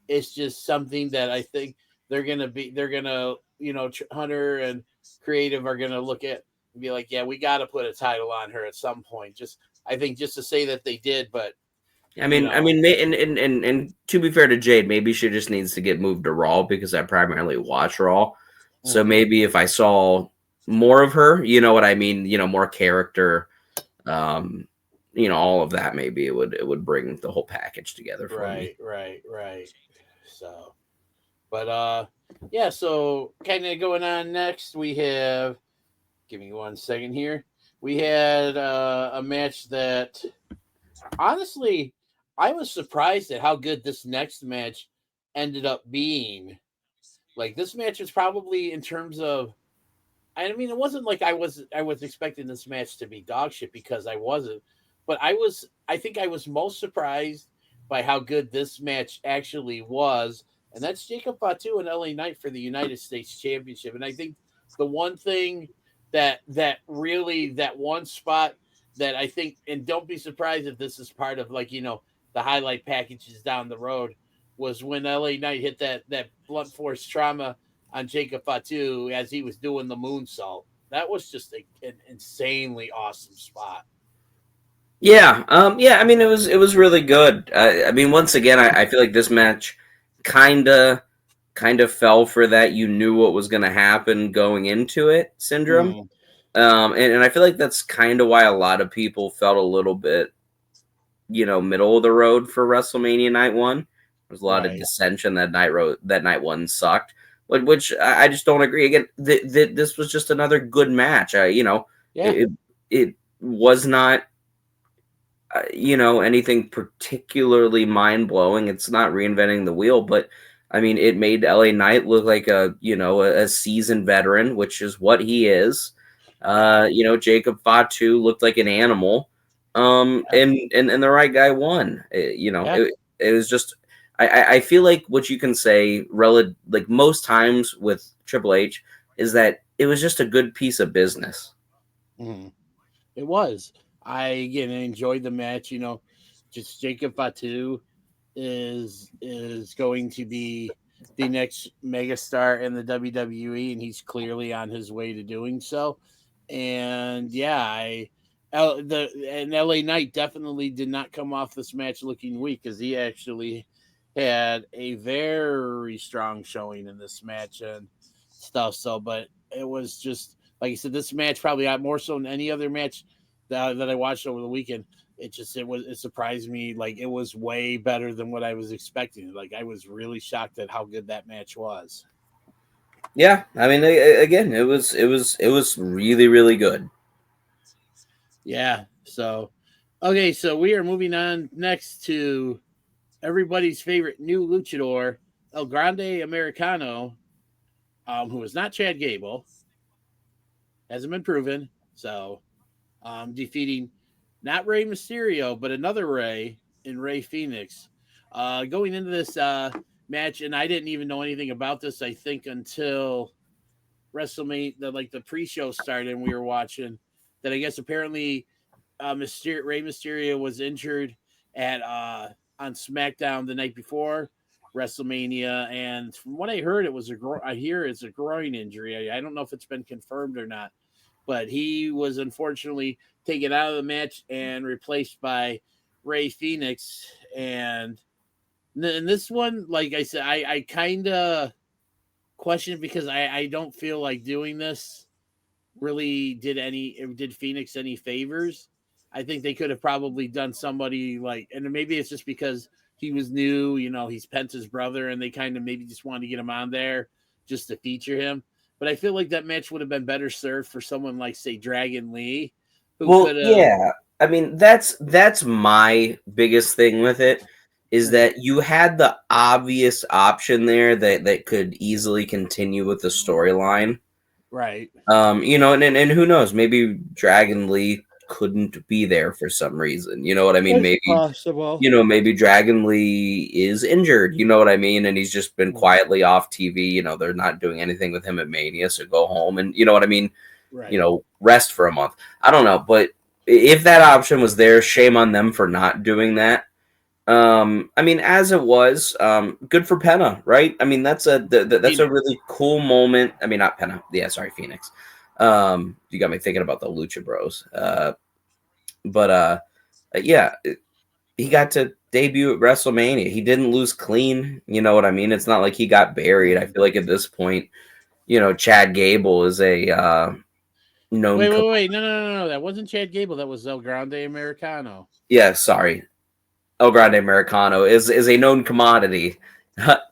just something that I think they're gonna Hunter and creative are gonna look at and be like, yeah, we got to put a title on her at some point. Just, I think, just to say that they did. But I mean, and to be fair to Jade, maybe she just needs to get moved to Raw, because I primarily watch Raw. So maybe if I saw more of her, you know what I mean, more character, all of that, maybe it would bring the whole package together for me. Right. So, but yeah. So kind of going on next, we have. Give me 1 second here. We had a match that, honestly, I was surprised at how good this next match ended up being. Like, this match was probably, in terms of, I mean, it wasn't like I was expecting this match to be dog shit, because I wasn't, but I think I was most surprised by how good this match actually was, and that's Jacob Fatu and LA Knight for the United States Championship. And I think the one thing that really, that one spot that I think, and don't be surprised if this is part of, like, the highlight packages down the road, was when LA Knight hit that blunt force trauma on Jacob Fatu as he was doing the moonsault. That was just an insanely awesome spot. Yeah, yeah. I mean, it was really good. I mean, once again, I feel like this match kind of fell for that. You knew what was going to happen going into it syndrome. And I feel like that's kind of why a lot of people felt a little bit, middle of the road for WrestleMania Night 1. There's a lot of dissension that night 1 sucked, which I just don't agree. Again, this was just another good match. It was not, anything particularly mind blowing. It's not reinventing the wheel, but I mean, it made LA Knight look like a seasoned veteran, which is what he is. Jacob Fatu looked like an animal. And the right guy won. It was just I feel like what you can say like most times with Triple H is that it was just a good piece of business. Mm-hmm. It was. I again enjoyed the match. Just Jacob Fatu is going to be the next megastar in the WWE, and he's clearly on his way to doing so. And yeah, an LA Knight definitely did not come off this match looking weak, because he actually had a very strong showing in this match and stuff. So, but it was just like I said, this match probably got more so than any other match that I watched over the weekend. It surprised me. Like, it was way better than what I was expecting. Like, I was really shocked at how good that match was. Yeah, I mean, again, it was really, really good. Yeah. So, okay, so we are moving on next to everybody's favorite new luchador, El Grande Americano, who is not Chad Gable, hasn't been proven. So, defeating not Rey Mysterio, but another Rey in Rey Fenix. Going into this match, and I didn't even know anything about this, I think, until WrestleMania, the pre-show started, and we were watching that. I guess apparently Rey Mysterio was injured at on SmackDown the night before WrestleMania, and from what I heard, I hear it's a groin injury. I don't know if it's been confirmed or not, but he was unfortunately taken out of the match and replaced by Rey Fenix. And in this one, like I said, I kind of question it, because I don't feel like doing this really did Phoenix any favors. I think they could have probably done somebody like, and maybe it's just because he was new, he's Penta's brother, and they kind of maybe just wanted to get him on there just to feature him. But I feel like that match would have been better served for someone like, say, Dragon Lee, who could have. Yeah, I mean, that's my biggest thing with it, is that you had the obvious option there that could easily continue with the storyline. Right. And who knows, maybe Dragon Lee couldn't be there for some reason. You know what I mean? Maybe possible. maybe Dragon Lee is injured, you know what I mean? And he's just been quietly off TV. They're not doing anything with him at Mania, so go home and you know what I mean? Right. Rest for a month. I don't know, but if that option was there, shame on them for not doing that. I mean, as it was, good for Penta, right? I mean, that's a really cool moment. I mean, not Penta. Yeah, sorry, Phoenix. You got me thinking about the Lucha Bros. Yeah, he got to debut at WrestleMania. He didn't lose clean. You know what I mean? It's not like he got buried. I feel like at this point, Chad Gable is a known. Wait. No. That wasn't Chad Gable. That was El Grande Americano. Yeah, sorry. El Grande Americano is a known commodity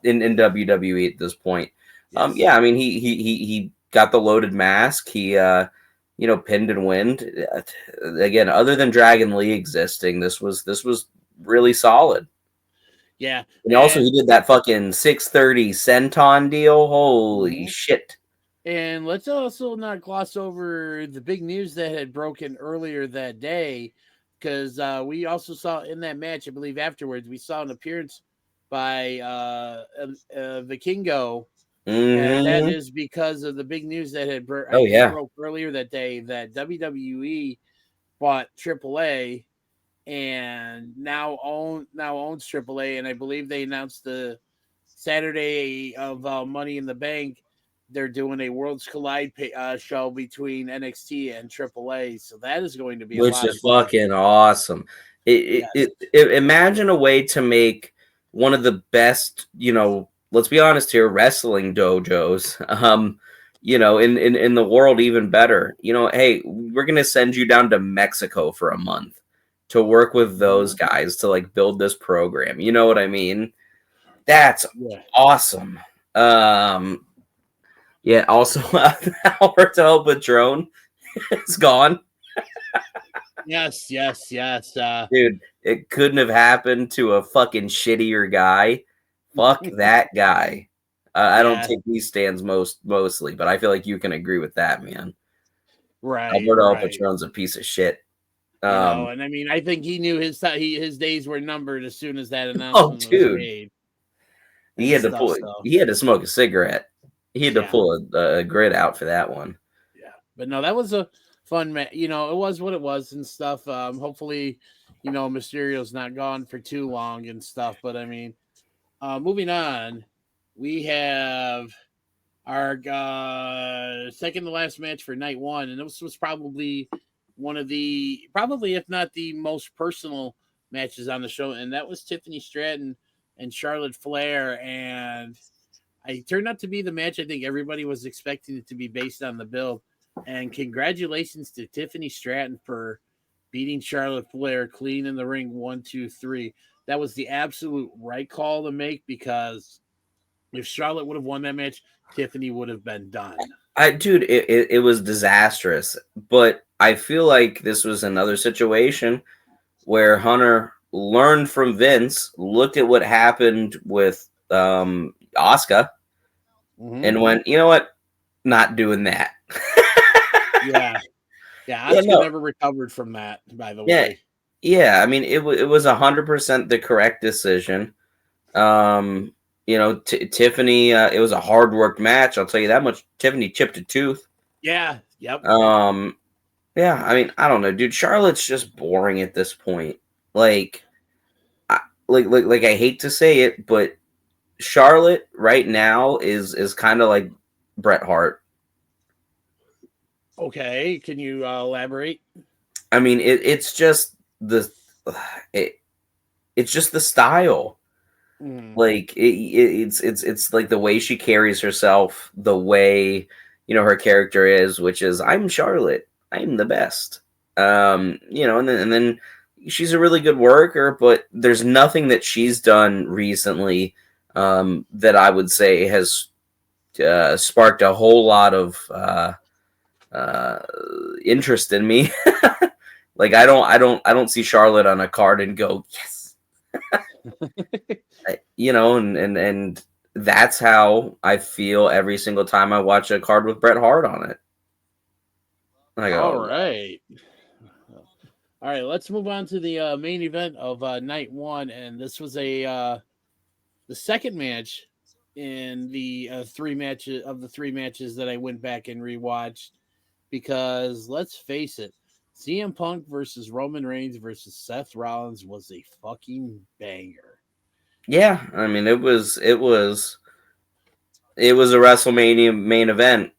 in WWE at this point. Yes. Yeah, I mean he got the loaded mask. He pinned and winned. Again, other than Dragon Lee existing, this was really solid. Yeah. And also he did that fucking 630 senton deal. Holy shit. And let's also not gloss over the big news that had broken earlier that day, because we also saw in that match, I believe afterwards, we saw an appearance by Vikingo. And that is because of the big news that had broke earlier that day, that WWE bought AAA and now owns AAA. And I believe they announced the Saturday of Money in the Bank, they're doing a Worlds Collide show between NXT and AAA. So that is going to be which is fucking awesome. Imagine a way to make one of the best, let's be honest here, wrestling dojos, in the world even better. Hey, we're gonna send you down to Mexico for a month to work with those guys to like build this program. You know what I mean? That's awesome. Yeah. Also, Alberto El Patron is gone. Yes. Dude, it couldn't have happened to a fucking shittier guy. Fuck that guy. I don't take these stands mostly, but I feel like you can agree with that, man. Right. Alberto El Patron's a piece of shit. And I mean, I think he knew his days were numbered as soon as that Oh, announcement was dude, made. he had to stuff, pull. so. He had to smoke a cigarette. He had to Yeah. pull a grid out for that one. Yeah, but no, that was a fun match. You know, it was what it was and stuff. Hopefully, Mysterio's not gone for too long and stuff. But I mean, moving on, we have our second to last match for night one, and this was probably one of probably if not the most personal matches on the show, and that was Tiffany Stratton and Charlotte Flair, and it turned out to be the match I think everybody was expecting it to be based on the build. And congratulations to Tiffany Stratton for beating Charlotte Flair clean in the ring 1, 2, 3. That was the absolute right call to make, because if Charlotte would have won that match, Tiffany would have been done. Dude, it was disastrous. But I feel like this was another situation where Hunter learned from Vince, looked at what happened with Asuka, and went, you know what? Not doing that. Yeah. Asuka never recovered from that, by the way. Yeah. I mean, it was 100% the correct decision. Tiffany, it was a hard worked match. I'll tell you that much. Tiffany chipped a tooth. Yeah. Yep. Yeah. I mean, I don't know, dude. Charlotte's just boring at this point. Like I hate to say it, but Charlotte right now is kind of like Bret Hart. Okay, can you elaborate? I mean, it's just it's just the style. Like it's like the way she carries herself, the way her character is, which is, I'm Charlotte, I'm the best. And then she's a really good worker, but there's nothing that she's done recently that I would say has sparked a whole lot of interest in me. Like I don't see Charlotte on a card and go, yes. And that's how I feel every single time I watch a card with Bret Hart on it. All right, let's move on to the main event of night one, and this was the second match in the three matches that I went back and rewatched, because let's face it, CM Punk versus Roman Reigns versus Seth Rollins was a fucking banger. Yeah, I mean, it was a WrestleMania main event.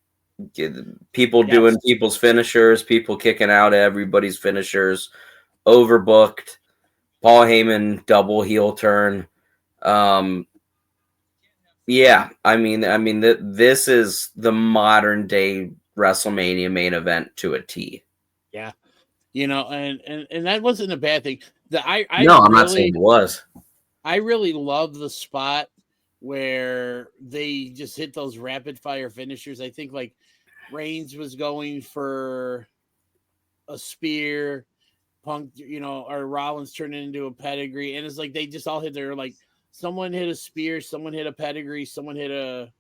People doing people's finishers, people kicking out everybody's finishers, overbooked. Paul Heyman double heel turn. Yeah, I mean, this is the modern day WrestleMania main event to a T. Yeah, and that wasn't a bad thing. I'm not saying it was. I really love the spot where they just hit those rapid fire finishers. I think like Reigns was going for a spear, Punk, or Rollins turned it into a pedigree, and it's like they just all hit their, like, someone hit a spear, someone hit a pedigree, someone hit a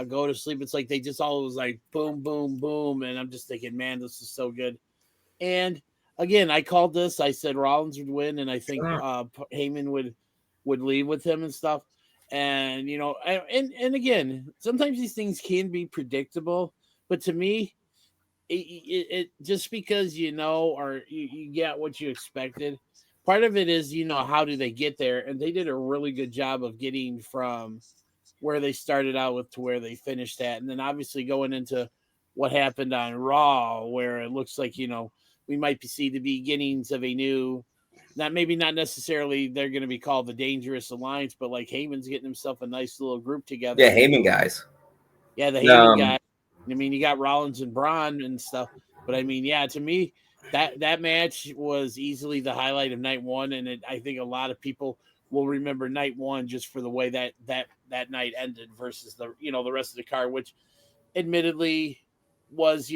go to sleep. It's like they just all was like boom, boom, boom, and I'm just thinking, man, this is so good. And again, I called this. I said Rollins would win, and I think Heyman would leave with him and stuff. And and again, sometimes these things can be predictable, but to me, it just because or you get what you expected. Part of it is how do they get there, and they did a really good job of getting from where they started out with to where they finished at, and then obviously going into what happened on Raw, where it looks like we might see the beginnings of a new, not necessarily they're going to be called the Dangerous Alliance, but like Heyman's getting himself a nice little group together. Yeah, Heyman guys. Yeah, the Heyman guys. I mean, you got Rollins and Braun and stuff, but I mean, yeah, to me, that match was easily the highlight of night one, and I think a lot of people will remember night one just for the way that night ended versus the the rest of the card, which admittedly was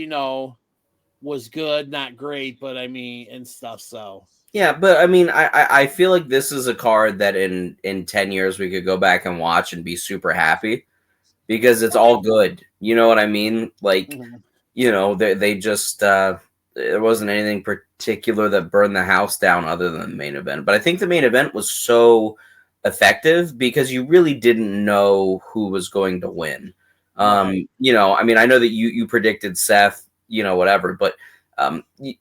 was good, not great, but I mean, and stuff. So yeah, but I mean, I feel like this is a card that in 10 years we could go back and watch and be super happy, because it's all good. You know what I mean? Like, they just there wasn't anything particular that burned the house down other than the main event. But I think the main event was so effective because you really didn't know who was going to win. Right. You know, I mean, I know that you predicted Seth, you know, whatever, but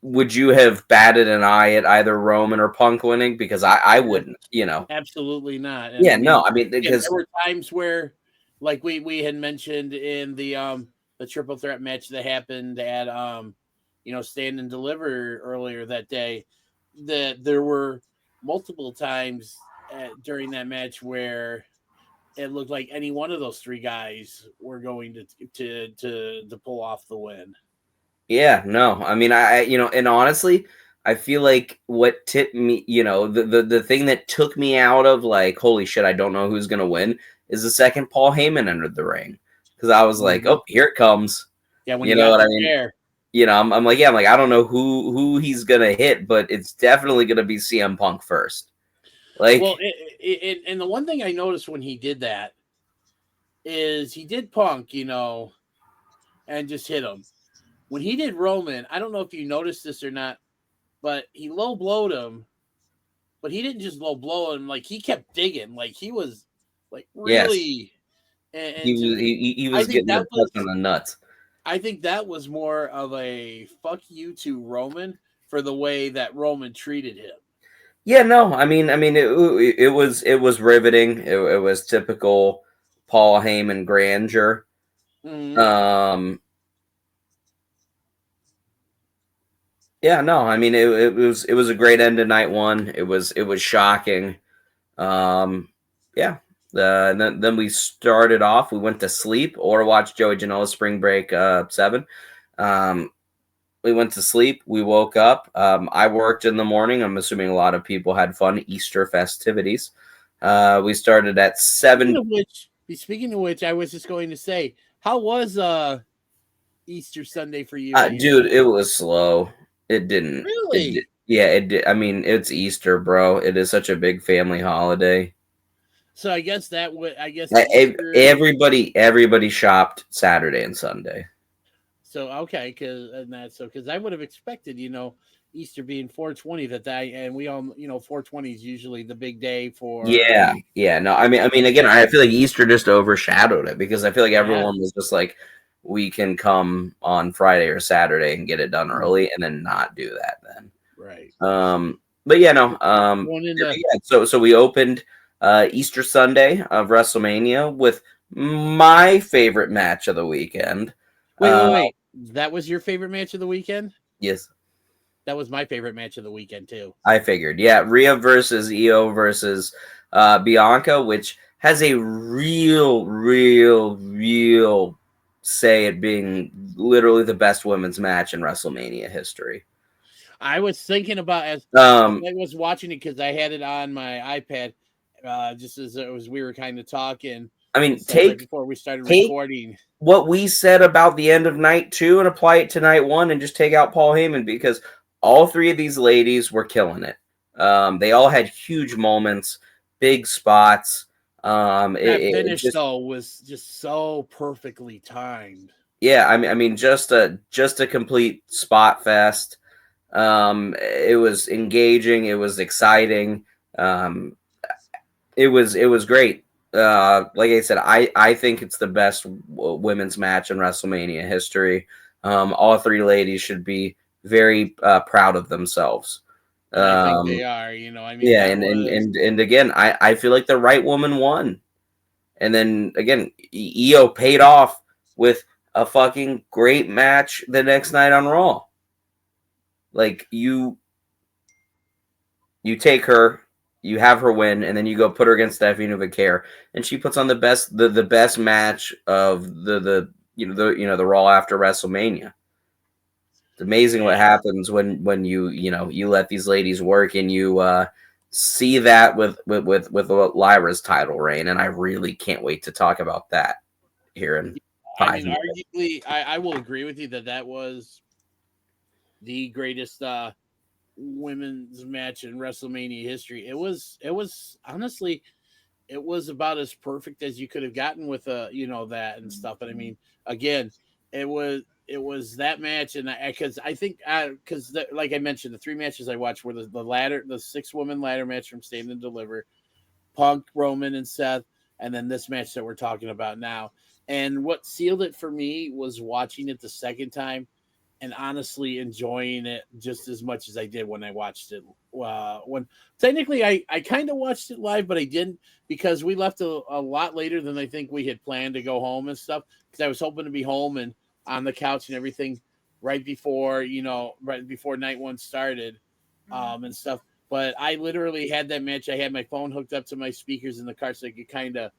would you have batted an eye at either Roman or Punk winning? Because I wouldn't, you know. Absolutely not. And Yeah, I mean, no, I mean, again, because there were times where, like we had mentioned in the triple threat match that happened at Stand and Deliver earlier that day, that there were multiple times during that match where it looked like any one of those three guys were going to pull off the win. yeah, no, I mean, you know, and honestly, I feel like what tipped me, you know, the thing that took me out of like, holy shit, I don't know who's gonna win, is the second Paul Heyman entered the ring, because I was like, oh, here it comes. Yeah, when You he know got what I the mean? chair. You know, I'm like, yeah, I'm like, I don't know who he's gonna hit, but it's definitely gonna be CM Punk first. Like, Well, and the one thing I noticed when he did that is he did Punk, and just hit him. When he did Roman, I don't know if you noticed this or not, but he low blowed him, but he didn't just low blow him. Like, he kept digging. Like, he was, like, yes, really. he And to was me, he I was think getting the that touch was on the nuts. I think that was more of a fuck you to Roman for the way that Roman treated him. Yeah, no, it was riveting. It was typical Paul Heyman grandeur. Mm-hmm. Um, yeah, no, I mean it was a great end to night one. It was shocking. Yeah. Then we started off. We went to sleep or watched Joey Janela's Spring Break 7. Um, we went to sleep. We woke up. I worked in the morning. I'm assuming a lot of people had fun Easter festivities. We started at 7. Speaking of which, I was just going to say, how was Easter Sunday for you and your Dude, it family? was slow. It didn't. Really? Yeah, it did. I mean, it's Easter, bro. It is such a big family holiday. So I guess Easter. Everybody shopped Saturday and Sunday. So okay, because I would have expected, Easter being 420 and we all 420 is usually the big day for Yeah, yeah. No, I mean, again, I feel like Easter just overshadowed it because I feel like yeah, everyone was just like, we can come on Friday or Saturday and get it done early, and then not do that then. right. But yeah, no. Going into Yeah, so we opened Easter Sunday of WrestleMania with my favorite match of the weekend. wait. That was your favorite match of the weekend? Yes, That was my favorite match of the weekend too. I figured. Yeah, Rhea versus Io versus Bianca, which has a real say it being literally the best women's match in WrestleMania history. I was thinking about as Um, I was watching it because I had it on my iPad, just as we were kind of talking I and mean, stuff right before we started take recording. what we said about the end of night 2 and apply it to night 1 and just take out Paul Heyman, because all three of these ladies were killing it. They all had huge moments, big spots. That It finish just, though was just so perfectly timed. yeah, I mean, just a complete spot fest. It was engaging. It was exciting. Um, it was great. Like I said, I think it's the best women's match in WrestleMania history. All three ladies should be very proud of themselves. And I think Um, they are, I mean, yeah, that was and again, I feel like the right woman won. And then again, Io paid off with a fucking great match the next night on Raw. Like you take her, you have her win, and then you go put her against Stephanie Vaquer, and she puts on the best match of the Raw after WrestleMania. It's amazing what yeah. happens when you let these ladies work, and you see that with Lyra's title reign, and I really can't wait to talk about that here in I 5 mean, minutes. arguably, I will agree with you that was the greatest women's match in WrestleMania history. It was honestly, it was about as perfect as you could have gotten with that and stuff. But I mean, again, it was it was that match, and because I think because like I mentioned, the 3 matches I watched were the 6-woman ladder match from Stand and Deliver, Punk, Roman, and Seth, and then this match that we're talking about now. And what sealed it for me was watching it the second time and honestly enjoying it just as much as I did when I watched it. When technically I kind of watched it live, but I didn't because we left a lot later than I think we had planned to go home and stuff. Because I was hoping to be home and on the couch and everything right before night 1 started, and stuff. But I literally had that match. I had my phone hooked up to my speakers in the car so I could kind of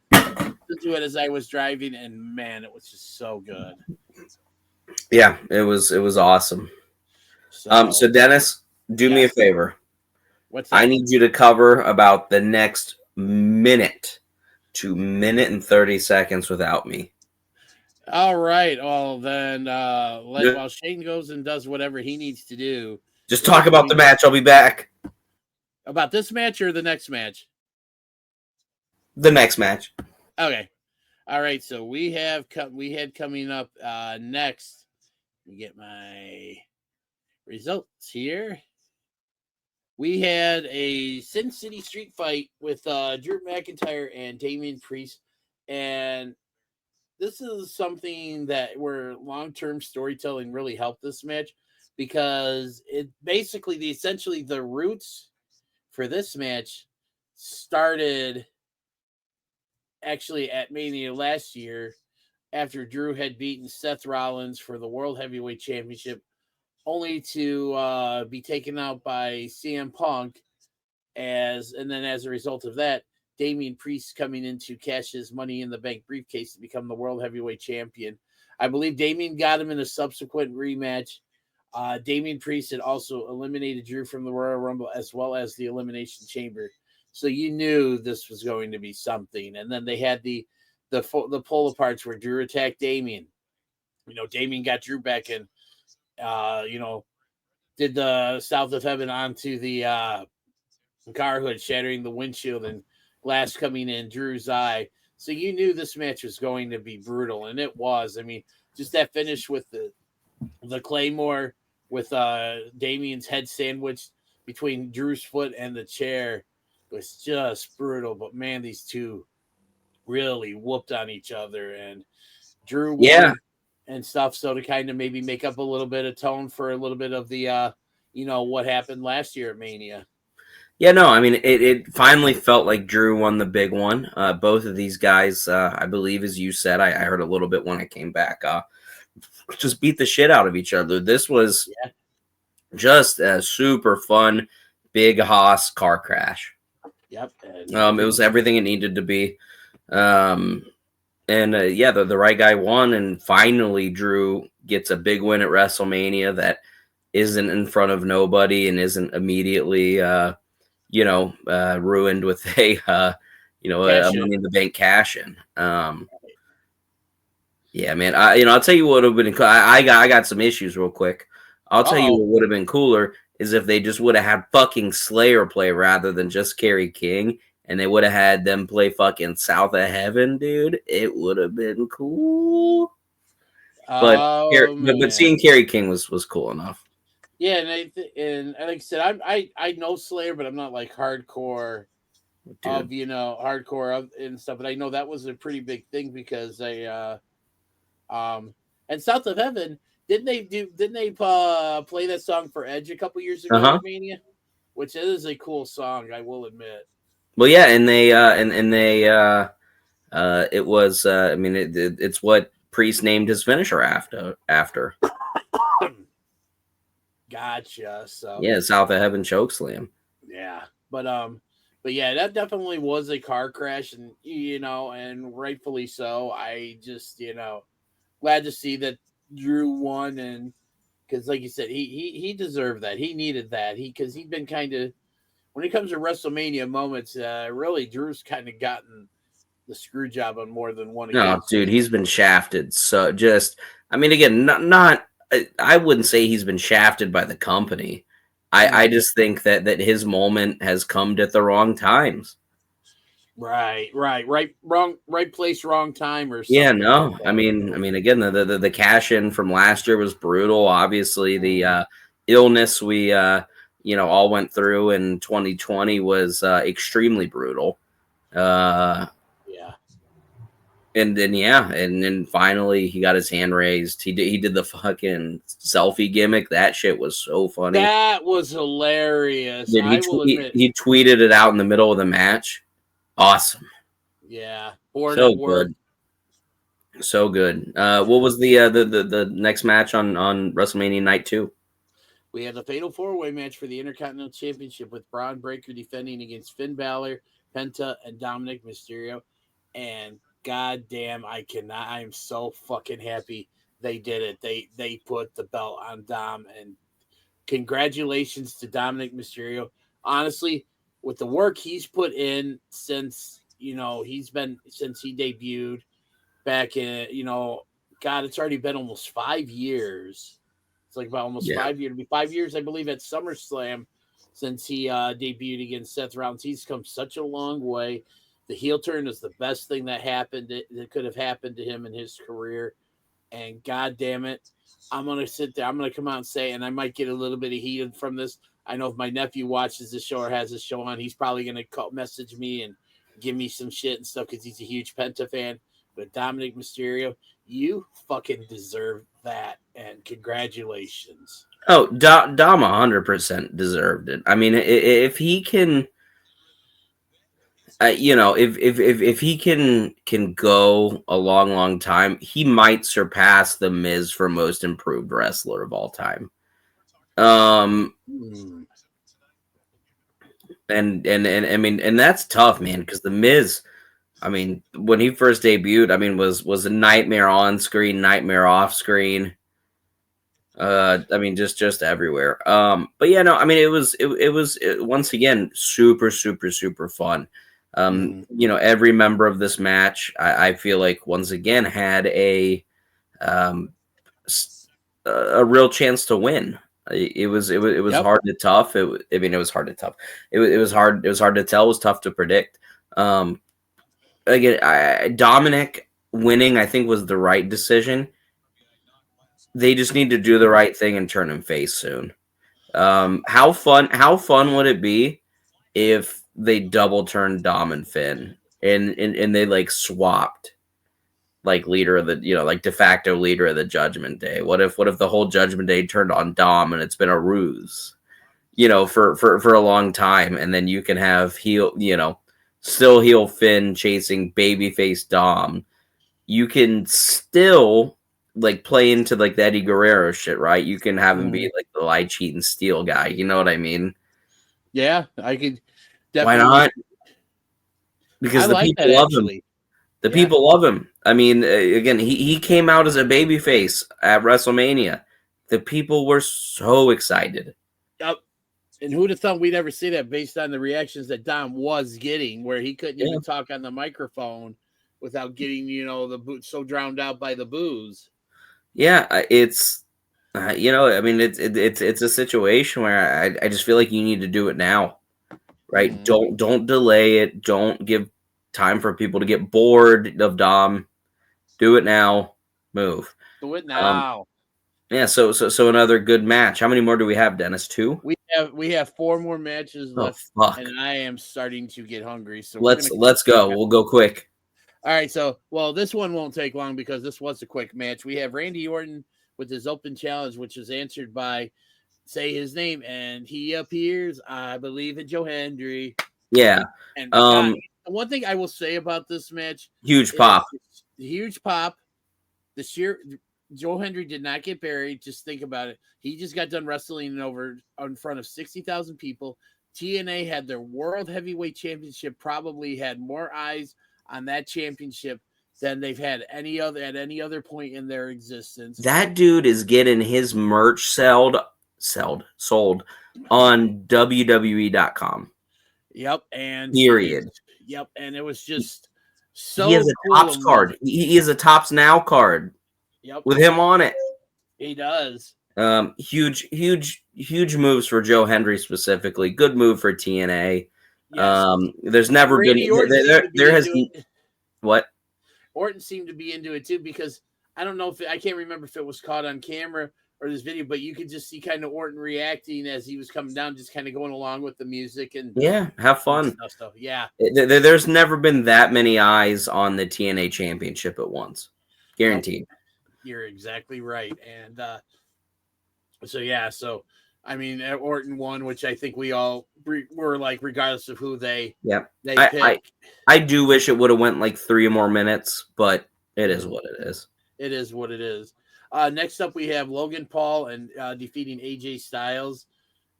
do it as I was driving, and man, it was just so good. Yeah, it was awesome. So Dennis, do me a favor. What's that? I need you to cover about the next minute to minute and 30 seconds without me. All right. Well, then while Shane goes and does whatever he needs to do. Just talk about the match. I'll be back. About this match or the next match? The next match. Okay. All right. So we had coming up next. Let me get my results here. We had a Sin City Street fight with Drew McIntyre and Damian Priest, and this is something where long-term storytelling really helped this match because it basically essentially the roots for this match started actually at Mania last year after Drew had beaten Seth Rollins for the World Heavyweight Championship, only to be taken out by CM Punk, and then as a result of that, Damian Priest coming in to cash his Money in the Bank briefcase to become the World Heavyweight Champion. I believe Damian got him in a subsequent rematch. Damian Priest had also eliminated Drew from the Royal Rumble as well as the Elimination Chamber. So you knew this was going to be something. And then they had the pull aparts where Drew attacked Damian. Damian got Drew back and, did the South of Heaven onto the car hood, shattering the windshield and glass coming in Drew's eye. So you knew this match was going to be brutal, and it was. I mean, just that finish with the Claymore with Damian's head sandwiched between Drew's foot and the chair was just brutal. But man, these two really whooped on each other, and Drew won and stuff. So to kind of maybe make up a little bit of tone for a little bit of the what happened last year at Mania. Yeah, no, I mean, it finally felt like Drew won the big one. Both of these guys, I believe, as you said, I heard a little bit when I came back, just beat the shit out of each other. This was just a super fun, big hoss car crash. Yep. It was everything it needed to be. The right guy won, and finally Drew gets a big win at WrestleMania that isn't in front of nobody and isn't immediately ruined with a Money in the Bank cash in. Yeah, man. I'll tell you what would have been. I got some issues real quick. I'll tell you what would have been cooler is if they just would have had fucking Slayer play rather than just Kerry King, and they would have had them play fucking South of Heaven, dude. It would have been cool. But seeing Kerry King was cool enough. Yeah, and like I said, I know Slayer, but I'm not like hardcore hardcore and stuff. But I know that was a pretty big thing because and South of Heaven didn't they play that song for Edge a couple years ago at Mania, which is a cool song, I will admit. Well, yeah, and they it was it's what Priest named his finisher after. Gotcha. So yeah, South of Heaven chokeslam. Yeah, but yeah, that definitely was a car crash, and and rightfully so. I just glad to see that Drew won, and because like you said, he deserved that. He needed that. Because he'd been kind of, when it comes to WrestleMania moments, really Drew's kind of gotten the screw job on more than one occasion. No, dude, he's been shafted. So again, not I wouldn't say he's been shafted by the company. I just think that his moment has come at the wrong times. Right, right place, wrong time, or Yeah, something like no. that. I mean, again, the cash in from last year was brutal. Obviously, the illness we all went through in 2020 was extremely brutal. Yeah. And then and then finally he got his hand raised. He did the fucking selfie gimmick. That shit was so funny. That was hilarious. Then I will admit. he tweeted it out in the middle of the match. Awesome. Yeah. Board So at work. good. So good. What was the next match on WrestleMania night 2? We had the Fatal 4-Way match for the Intercontinental Championship with Braun Breaker defending against Finn Balor, Penta, and Dominic Mysterio. And goddamn, I am so fucking happy they did it. They put the belt on Dom, and congratulations to Dominic Mysterio. Honestly, with the work he's put in since he debuted back in God, it's already been almost 5 years. It's like about almost 5 years. It'll be 5 years, I believe, at SummerSlam since he debuted against Seth Rollins. He's come such a long way. The heel turn is the best thing that could have happened to him in his career. And God damn it, I'm gonna sit there. I'm gonna come out and say, and I might get a little bit of heated from this. I know if my nephew watches this show or has this show on, he's probably gonna message me and give me some shit and stuff because he's a huge Penta fan. But Dominic Mysterio, you fucking deserve that, and congratulations. Oh, Dom 100% deserved it. I mean, if he can, if he can go a long time, he might surpass the Miz for most improved wrestler of all time. And I mean, and that's tough, man, because the Miz, I mean, when he first debuted, I mean, was a nightmare on screen, nightmare off screen. I mean, just everywhere. But yeah, no, I mean, it was once again super fun. Every member of this match, I feel like once again had a real chance to win. It was hard to tough. It was hard to tough. It was hard to tell. It was tough to predict. Again, Dominic winning, I think, was the right decision. They just need to do the right thing and turn him face soon. How fun would it be if they double turned Dom and Finn and they like swapped like leader of the like de facto leader of the Judgment Day? What if the whole Judgment Day turned on Dom and it's been a ruse, for a long time, and then you can have still heel Finn chasing babyface Dom. You can still like play into like the Eddie Guerrero shit, right? You can have him be like the lie, cheat, and steal guy. You know what I mean? Yeah, I could definitely. Why not? Because the people love him. The people love him. I mean, again, he came out as a babyface at WrestleMania. The people were so excited. Yep. And who'd have thought we'd ever see that based on the reactions that Dom was getting, where he couldn't even talk on the microphone without getting, the boot so drowned out by the booze. Yeah, it's I mean, it's a situation where I just feel like you need to do it now, right? Mm-hmm. Don't delay it. Don't give time for people to get bored of Dom. Do it now. Move. Do it now. Yeah. So another good match. How many more do we have, Dennis? 2? We have 4 more matches left, and I am starting to get hungry. So let's go. We'll go quick. All right. So this one won't take long because this was a quick match. We have Randy Orton with his open challenge, which is answered by say his name, and he appears, I believe, in Joe Hendry. Yeah. And one thing I will say about this match, huge pop. The sheer Joe Hendry did not get buried. Just think about it. He just got done wrestling in front of 60,000 people. TNA had their World Heavyweight Championship, probably had more eyes on that championship than they've had at any other point in their existence. That dude is getting his merch sold on WWE.com. Yep, and period. Yep, and it was just so. He has a cool Tops card. He is a Tops Now card. Yep, with him on it. He does. Huge moves for Joe Hendry specifically. Good move for TNA. Yes. There's never Randy been Orton there has what? Orton seemed to be into it too, because I don't know if I can't remember if it was caught on camera or this video, but you could just see kind of Orton reacting as he was coming down, just kind of going along with the music and have fun. Stuff. So yeah, there's never been that many eyes on the TNA Championship at once, guaranteed. Nope. You're exactly right, and so I mean, Orton won, which I think we all were like, regardless of who they pick. I do wish it would have went like 3 more minutes, but it is what it is. It is what it is. Next up, we have Logan Paul and defeating AJ Styles.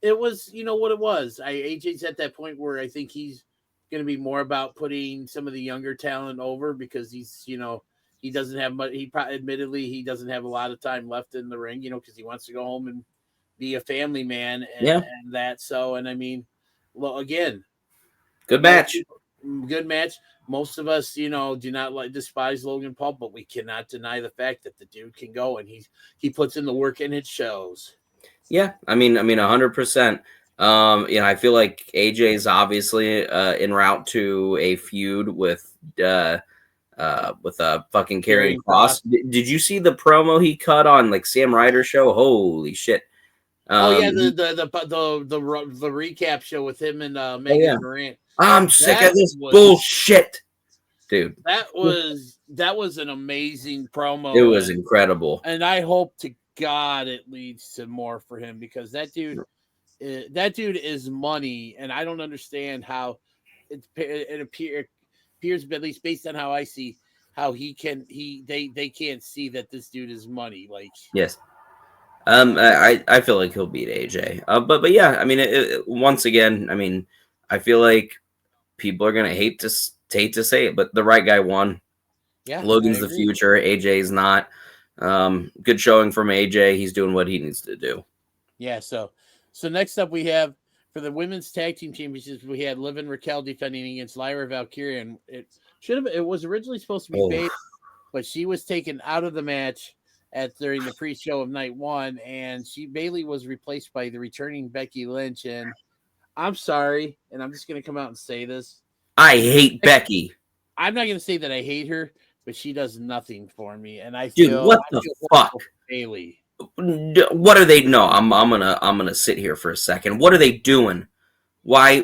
It was, what it was. AJ's at that point where I think he's going to be more about putting some of the younger talent over, because he's, he doesn't have much. Admittedly, he doesn't have a lot of time left in the ring, because he wants to go home and be a family man and that. So, and I mean, well, again, good match. Most of us, do not despise Logan Paul, but we cannot deny the fact that the dude can go, and he puts in the work and it shows. Yeah, I mean, 100%. I feel like AJ is obviously en route to a feud with a fucking Karrion Kross. Did you see the promo he cut on like Sam Ryder's show? Holy shit! The recap show with him and Megan Durant. I'm sick of this bullshit, dude. That was an amazing promo. It was incredible, and I hope to God it leads to more for him, because that dude is money, and I don't understand how it appears, at least based on how I see, how they can't see that this dude is money. Like, yes. I feel like he'll beat AJ. But yeah, I mean, once again, I mean, I feel like people are gonna hate to say it, but the right guy won. Yeah, Logan's the future. AJ's not. Good showing from AJ. He's doing what he needs to do. Yeah. So next up we have, for the women's tag team championships, we had Liv and Raquel defending against Lyra Valkyria, and it was originally supposed to be Bayley, but she was taken out of the match during the pre-show of night 1, and Bayley was replaced by the returning Becky Lynch. And I'm sorry, and I'm just going to come out and say this. I hate Becky. I'm not going to say that I hate her, but she does nothing for me. And I feel, dude, what the fuck, Bayley? What are they? No, I'm gonna sit here for a second. What are they doing? Why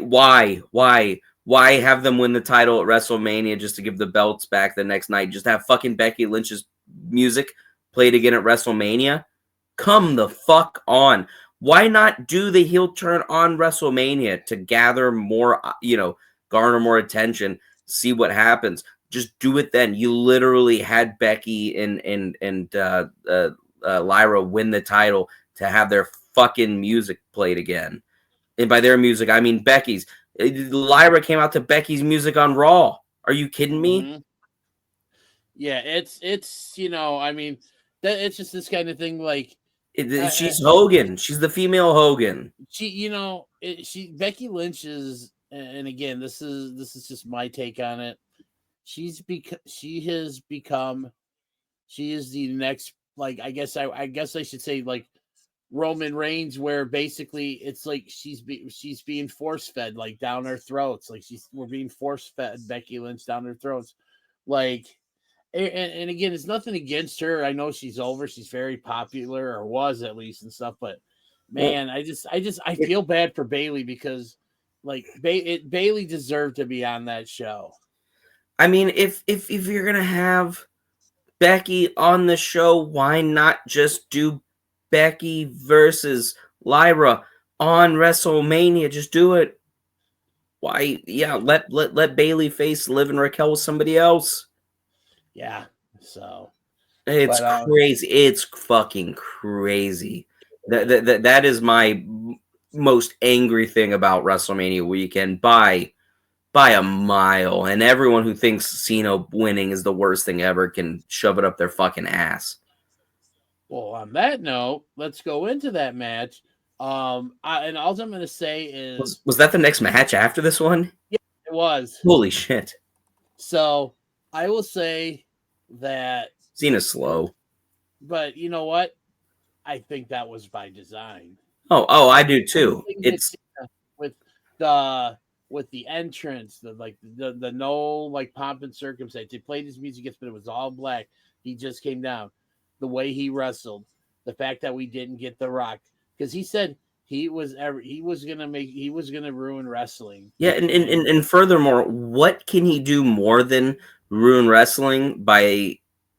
have them win the title at WrestleMania just to give the belts back the next night? Just have fucking Becky Lynch's music played again at WrestleMania? Come the fuck on. Why not do the heel turn on WrestleMania to gather more, garner more attention, see what happens? Just do it then. You literally had Becky and Lyra win the title to have their fucking music played again. And by their music, I mean Becky's. Lyra came out to Becky's music on Raw. Are you kidding me? Mm-hmm. Yeah, it's I mean, it's just this kind of thing. Like, she's Hogan. She's the female Hogan. Becky Lynch is, and again, this is just my take on it. She is the next, like, I guess I should say, like, Roman Reigns, where basically it's like she's being force fed, like, down our throats. Like, we're being force fed Becky Lynch down our throats. Like, and again, it's nothing against her. I know she's over. She's very popular, or was at least, and stuff. But man, I feel bad for Bayley, because like Bayley deserved to be on that show. I mean, if you're gonna have Becky on the show, why not just do Becky versus Lyra on WrestleMania? Just do it. Why? Yeah, let Bayley face Liv and Raquel with somebody else. Yeah, so it's crazy. It's fucking crazy. That is my most angry thing about WrestleMania weekend by a mile. And everyone who thinks Cena winning is the worst thing ever can shove it up their fucking ass. Well, on that note, let's go into that match. And all I'm going to say is, was that the next match after this one? Yeah, it was. Holy shit! So I will say that Cena's slow, but you know what? I think that with I do too. It's with with the entrance, the no like pomp and circumstance. They played his music, but it was all black. He just came down. The way he wrestled, the fact that we didn't get The Rock, because he said he was gonna ruin wrestling. Yeah, and furthermore, what can he do more than ruin wrestling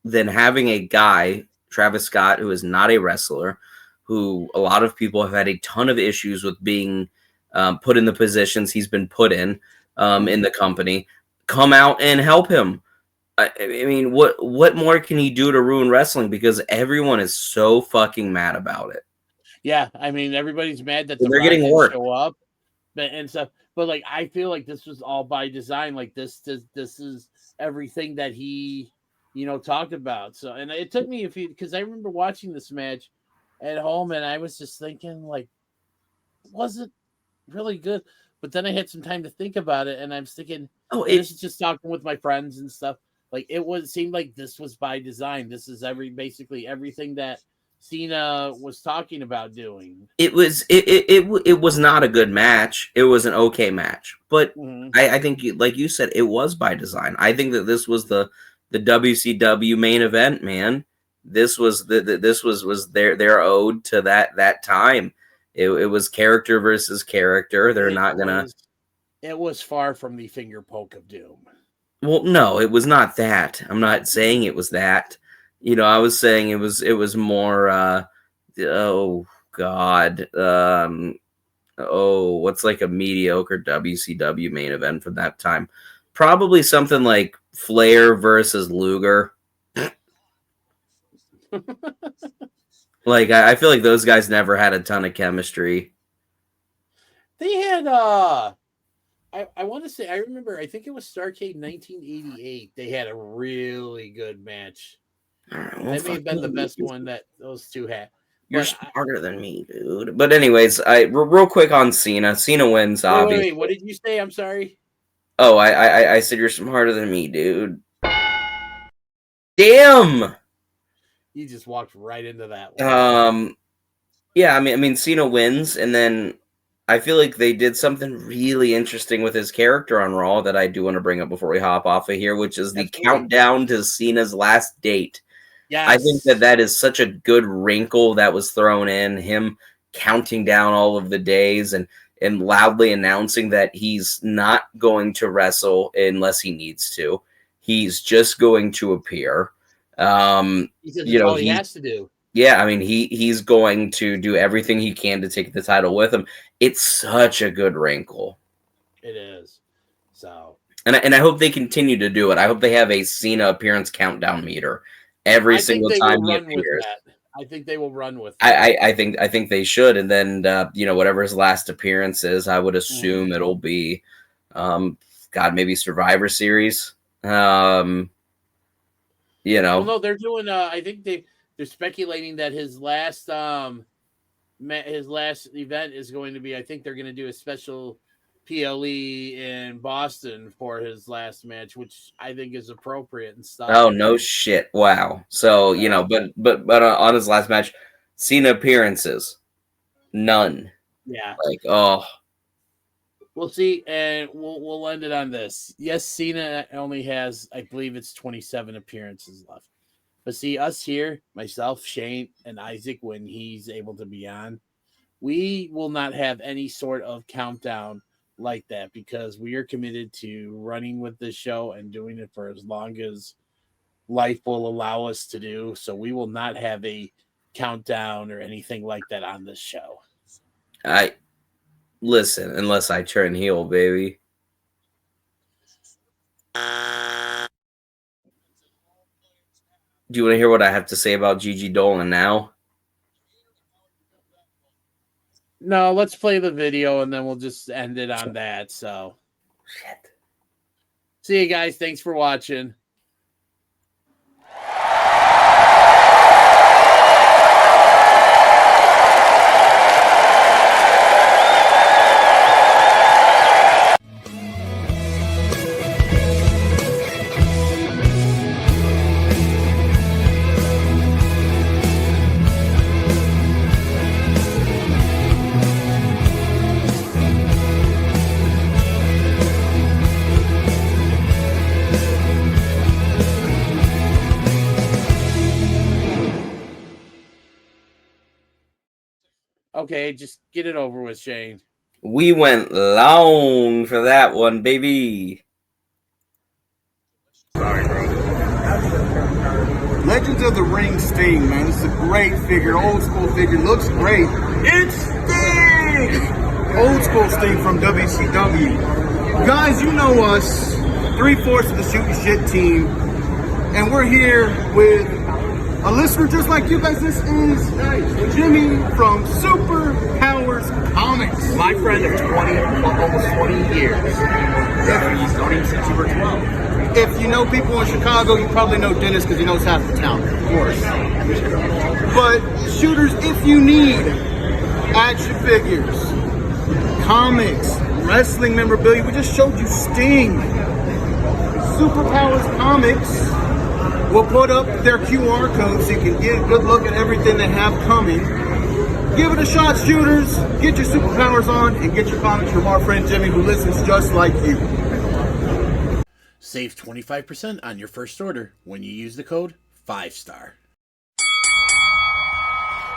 than having a guy, Travis Scott, who is not a wrestler, who a lot of people have had a ton of issues with being put in the positions he's been put in the company, come out and help him. I mean, what more can he do to ruin wrestling? Because everyone is so fucking mad about it. Yeah, I mean, everybody's mad that they're getting work show up and stuff. But like, I feel like this was all by design. Like this is everything that he, talked about. So, and it took me because I remember watching this match at home, and I was just thinking, like, was it really good? But then I had some time to think about it, and I'm thinking, this is just talking with my friends and stuff. Like, seemed like this was by design. This is basically everything that Cena was talking about doing. It was not a good match. It was an okay match, but I think, like you said, it was by design. I think that this was the WCW main event, man. This was their ode to that time. It was character versus character. They're not gonna. It was far from the finger poke of doom. Well, no, it was not that. I'm not saying it was that. I was saying it was more. Oh God. What's like a mediocre WCW main event from that time? Probably something like Flair versus Luger. Like, I feel like those guys never had a ton of chemistry. They had I want to say, I remember, I think it was Starrcade 1988. They had a really good match. That may have been the best one that those two had. You're smarter than me, dude. But anyways, real quick on Cena. Cena wins, obviously. Wait, what did you say? I'm sorry. Oh, I said you're smarter than me, dude. Damn. You just walked right into that one. Yeah, I mean, Cena wins, and then I feel like they did something really interesting with his character on Raw that I do want to bring up before we hop off of here, which is the countdown to Cena's last date. Yes. I think that is such a good wrinkle that was thrown in, him counting down all of the days and loudly announcing that he's not going to wrestle unless he needs to. He's just going to appear. He has to do. Yeah, I mean, he's going to do everything he can to take the title with him. It's such a good wrinkle. It is. So, and I hope they continue to do it. I hope they have a Cena appearance countdown meter every single time he appears. I think they will run with that. I think they should. And then whatever his last appearance is, I would assume it'll be maybe Survivor Series. Well, no, they're doing I think they're speculating that his last event is going to be, I think they're going to do a special PLE in Boston for his last match, which I think is appropriate and stuff. Oh, no shit. Wow. So, but on his last match, Cena appearances, none. Yeah. Like, oh. We'll see, and we'll end it on this. Yes, Cena only has, I believe it's 27 appearances left. But see, us here, myself, Shane, and Isaac, when he's able to be on, we will not have any sort of countdown like that because we are committed to running with this show and doing it for as long as life will allow us to do. So we will not have a countdown or anything like that on this show. Listen, unless I turn heel, baby. Do you want to hear what I have to say about Gigi Dolan now? No, let's play the video and then we'll just end it on that. So, shit. See you guys. Thanks for watching. okay. Just get it over with, Shane. We went long for that one, baby. Sorry, bro. Legends of the Ring Sting, man. This is a great figure, old school figure. Looks great. It's Sting! Old school Sting from WCW. Guys, you know us, 3/4 of the Shooting Shit team, and we're here with a listener just like you guys. This is Jimmy from Super Powers Comics. My friend of almost 20 years. He's known him since you were 12. If you know people in Chicago, you probably know Dennis because he knows half the town, of course. But shooters, if you need action figures, comics, wrestling memorabilia, we just showed you Sting. Superpowers Comics will put up their QR code so you can get a good look at everything they have coming. Give it a shot, shooters. Get your superpowers on and get your comics from our friend Jimmy, who listens just like you. Save 25% on your first order when you use the code 5-STAR.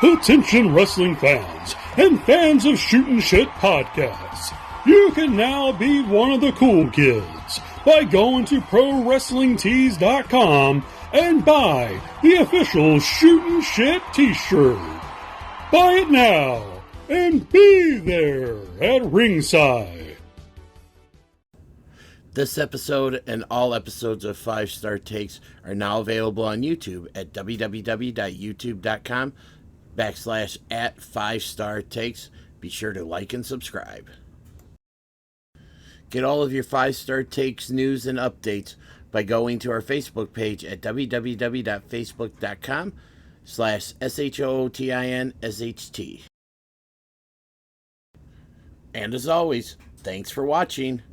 Attention wrestling fans and fans of Shootin' Shit podcasts. You can now be one of the cool kids by going to ProWrestlingTees.com and buy the official Shootin' Shit t-shirt. Buy it now and be there at ringside. This episode and all episodes of 5-Star Takes are now available on YouTube at www.youtube.com/@5-Star Takes. Be sure to like and subscribe. Get all of your 5-Star Takes news and updates by going to our Facebook page at www.facebook.com/SHOOTINSHT. And as always, thanks for watching.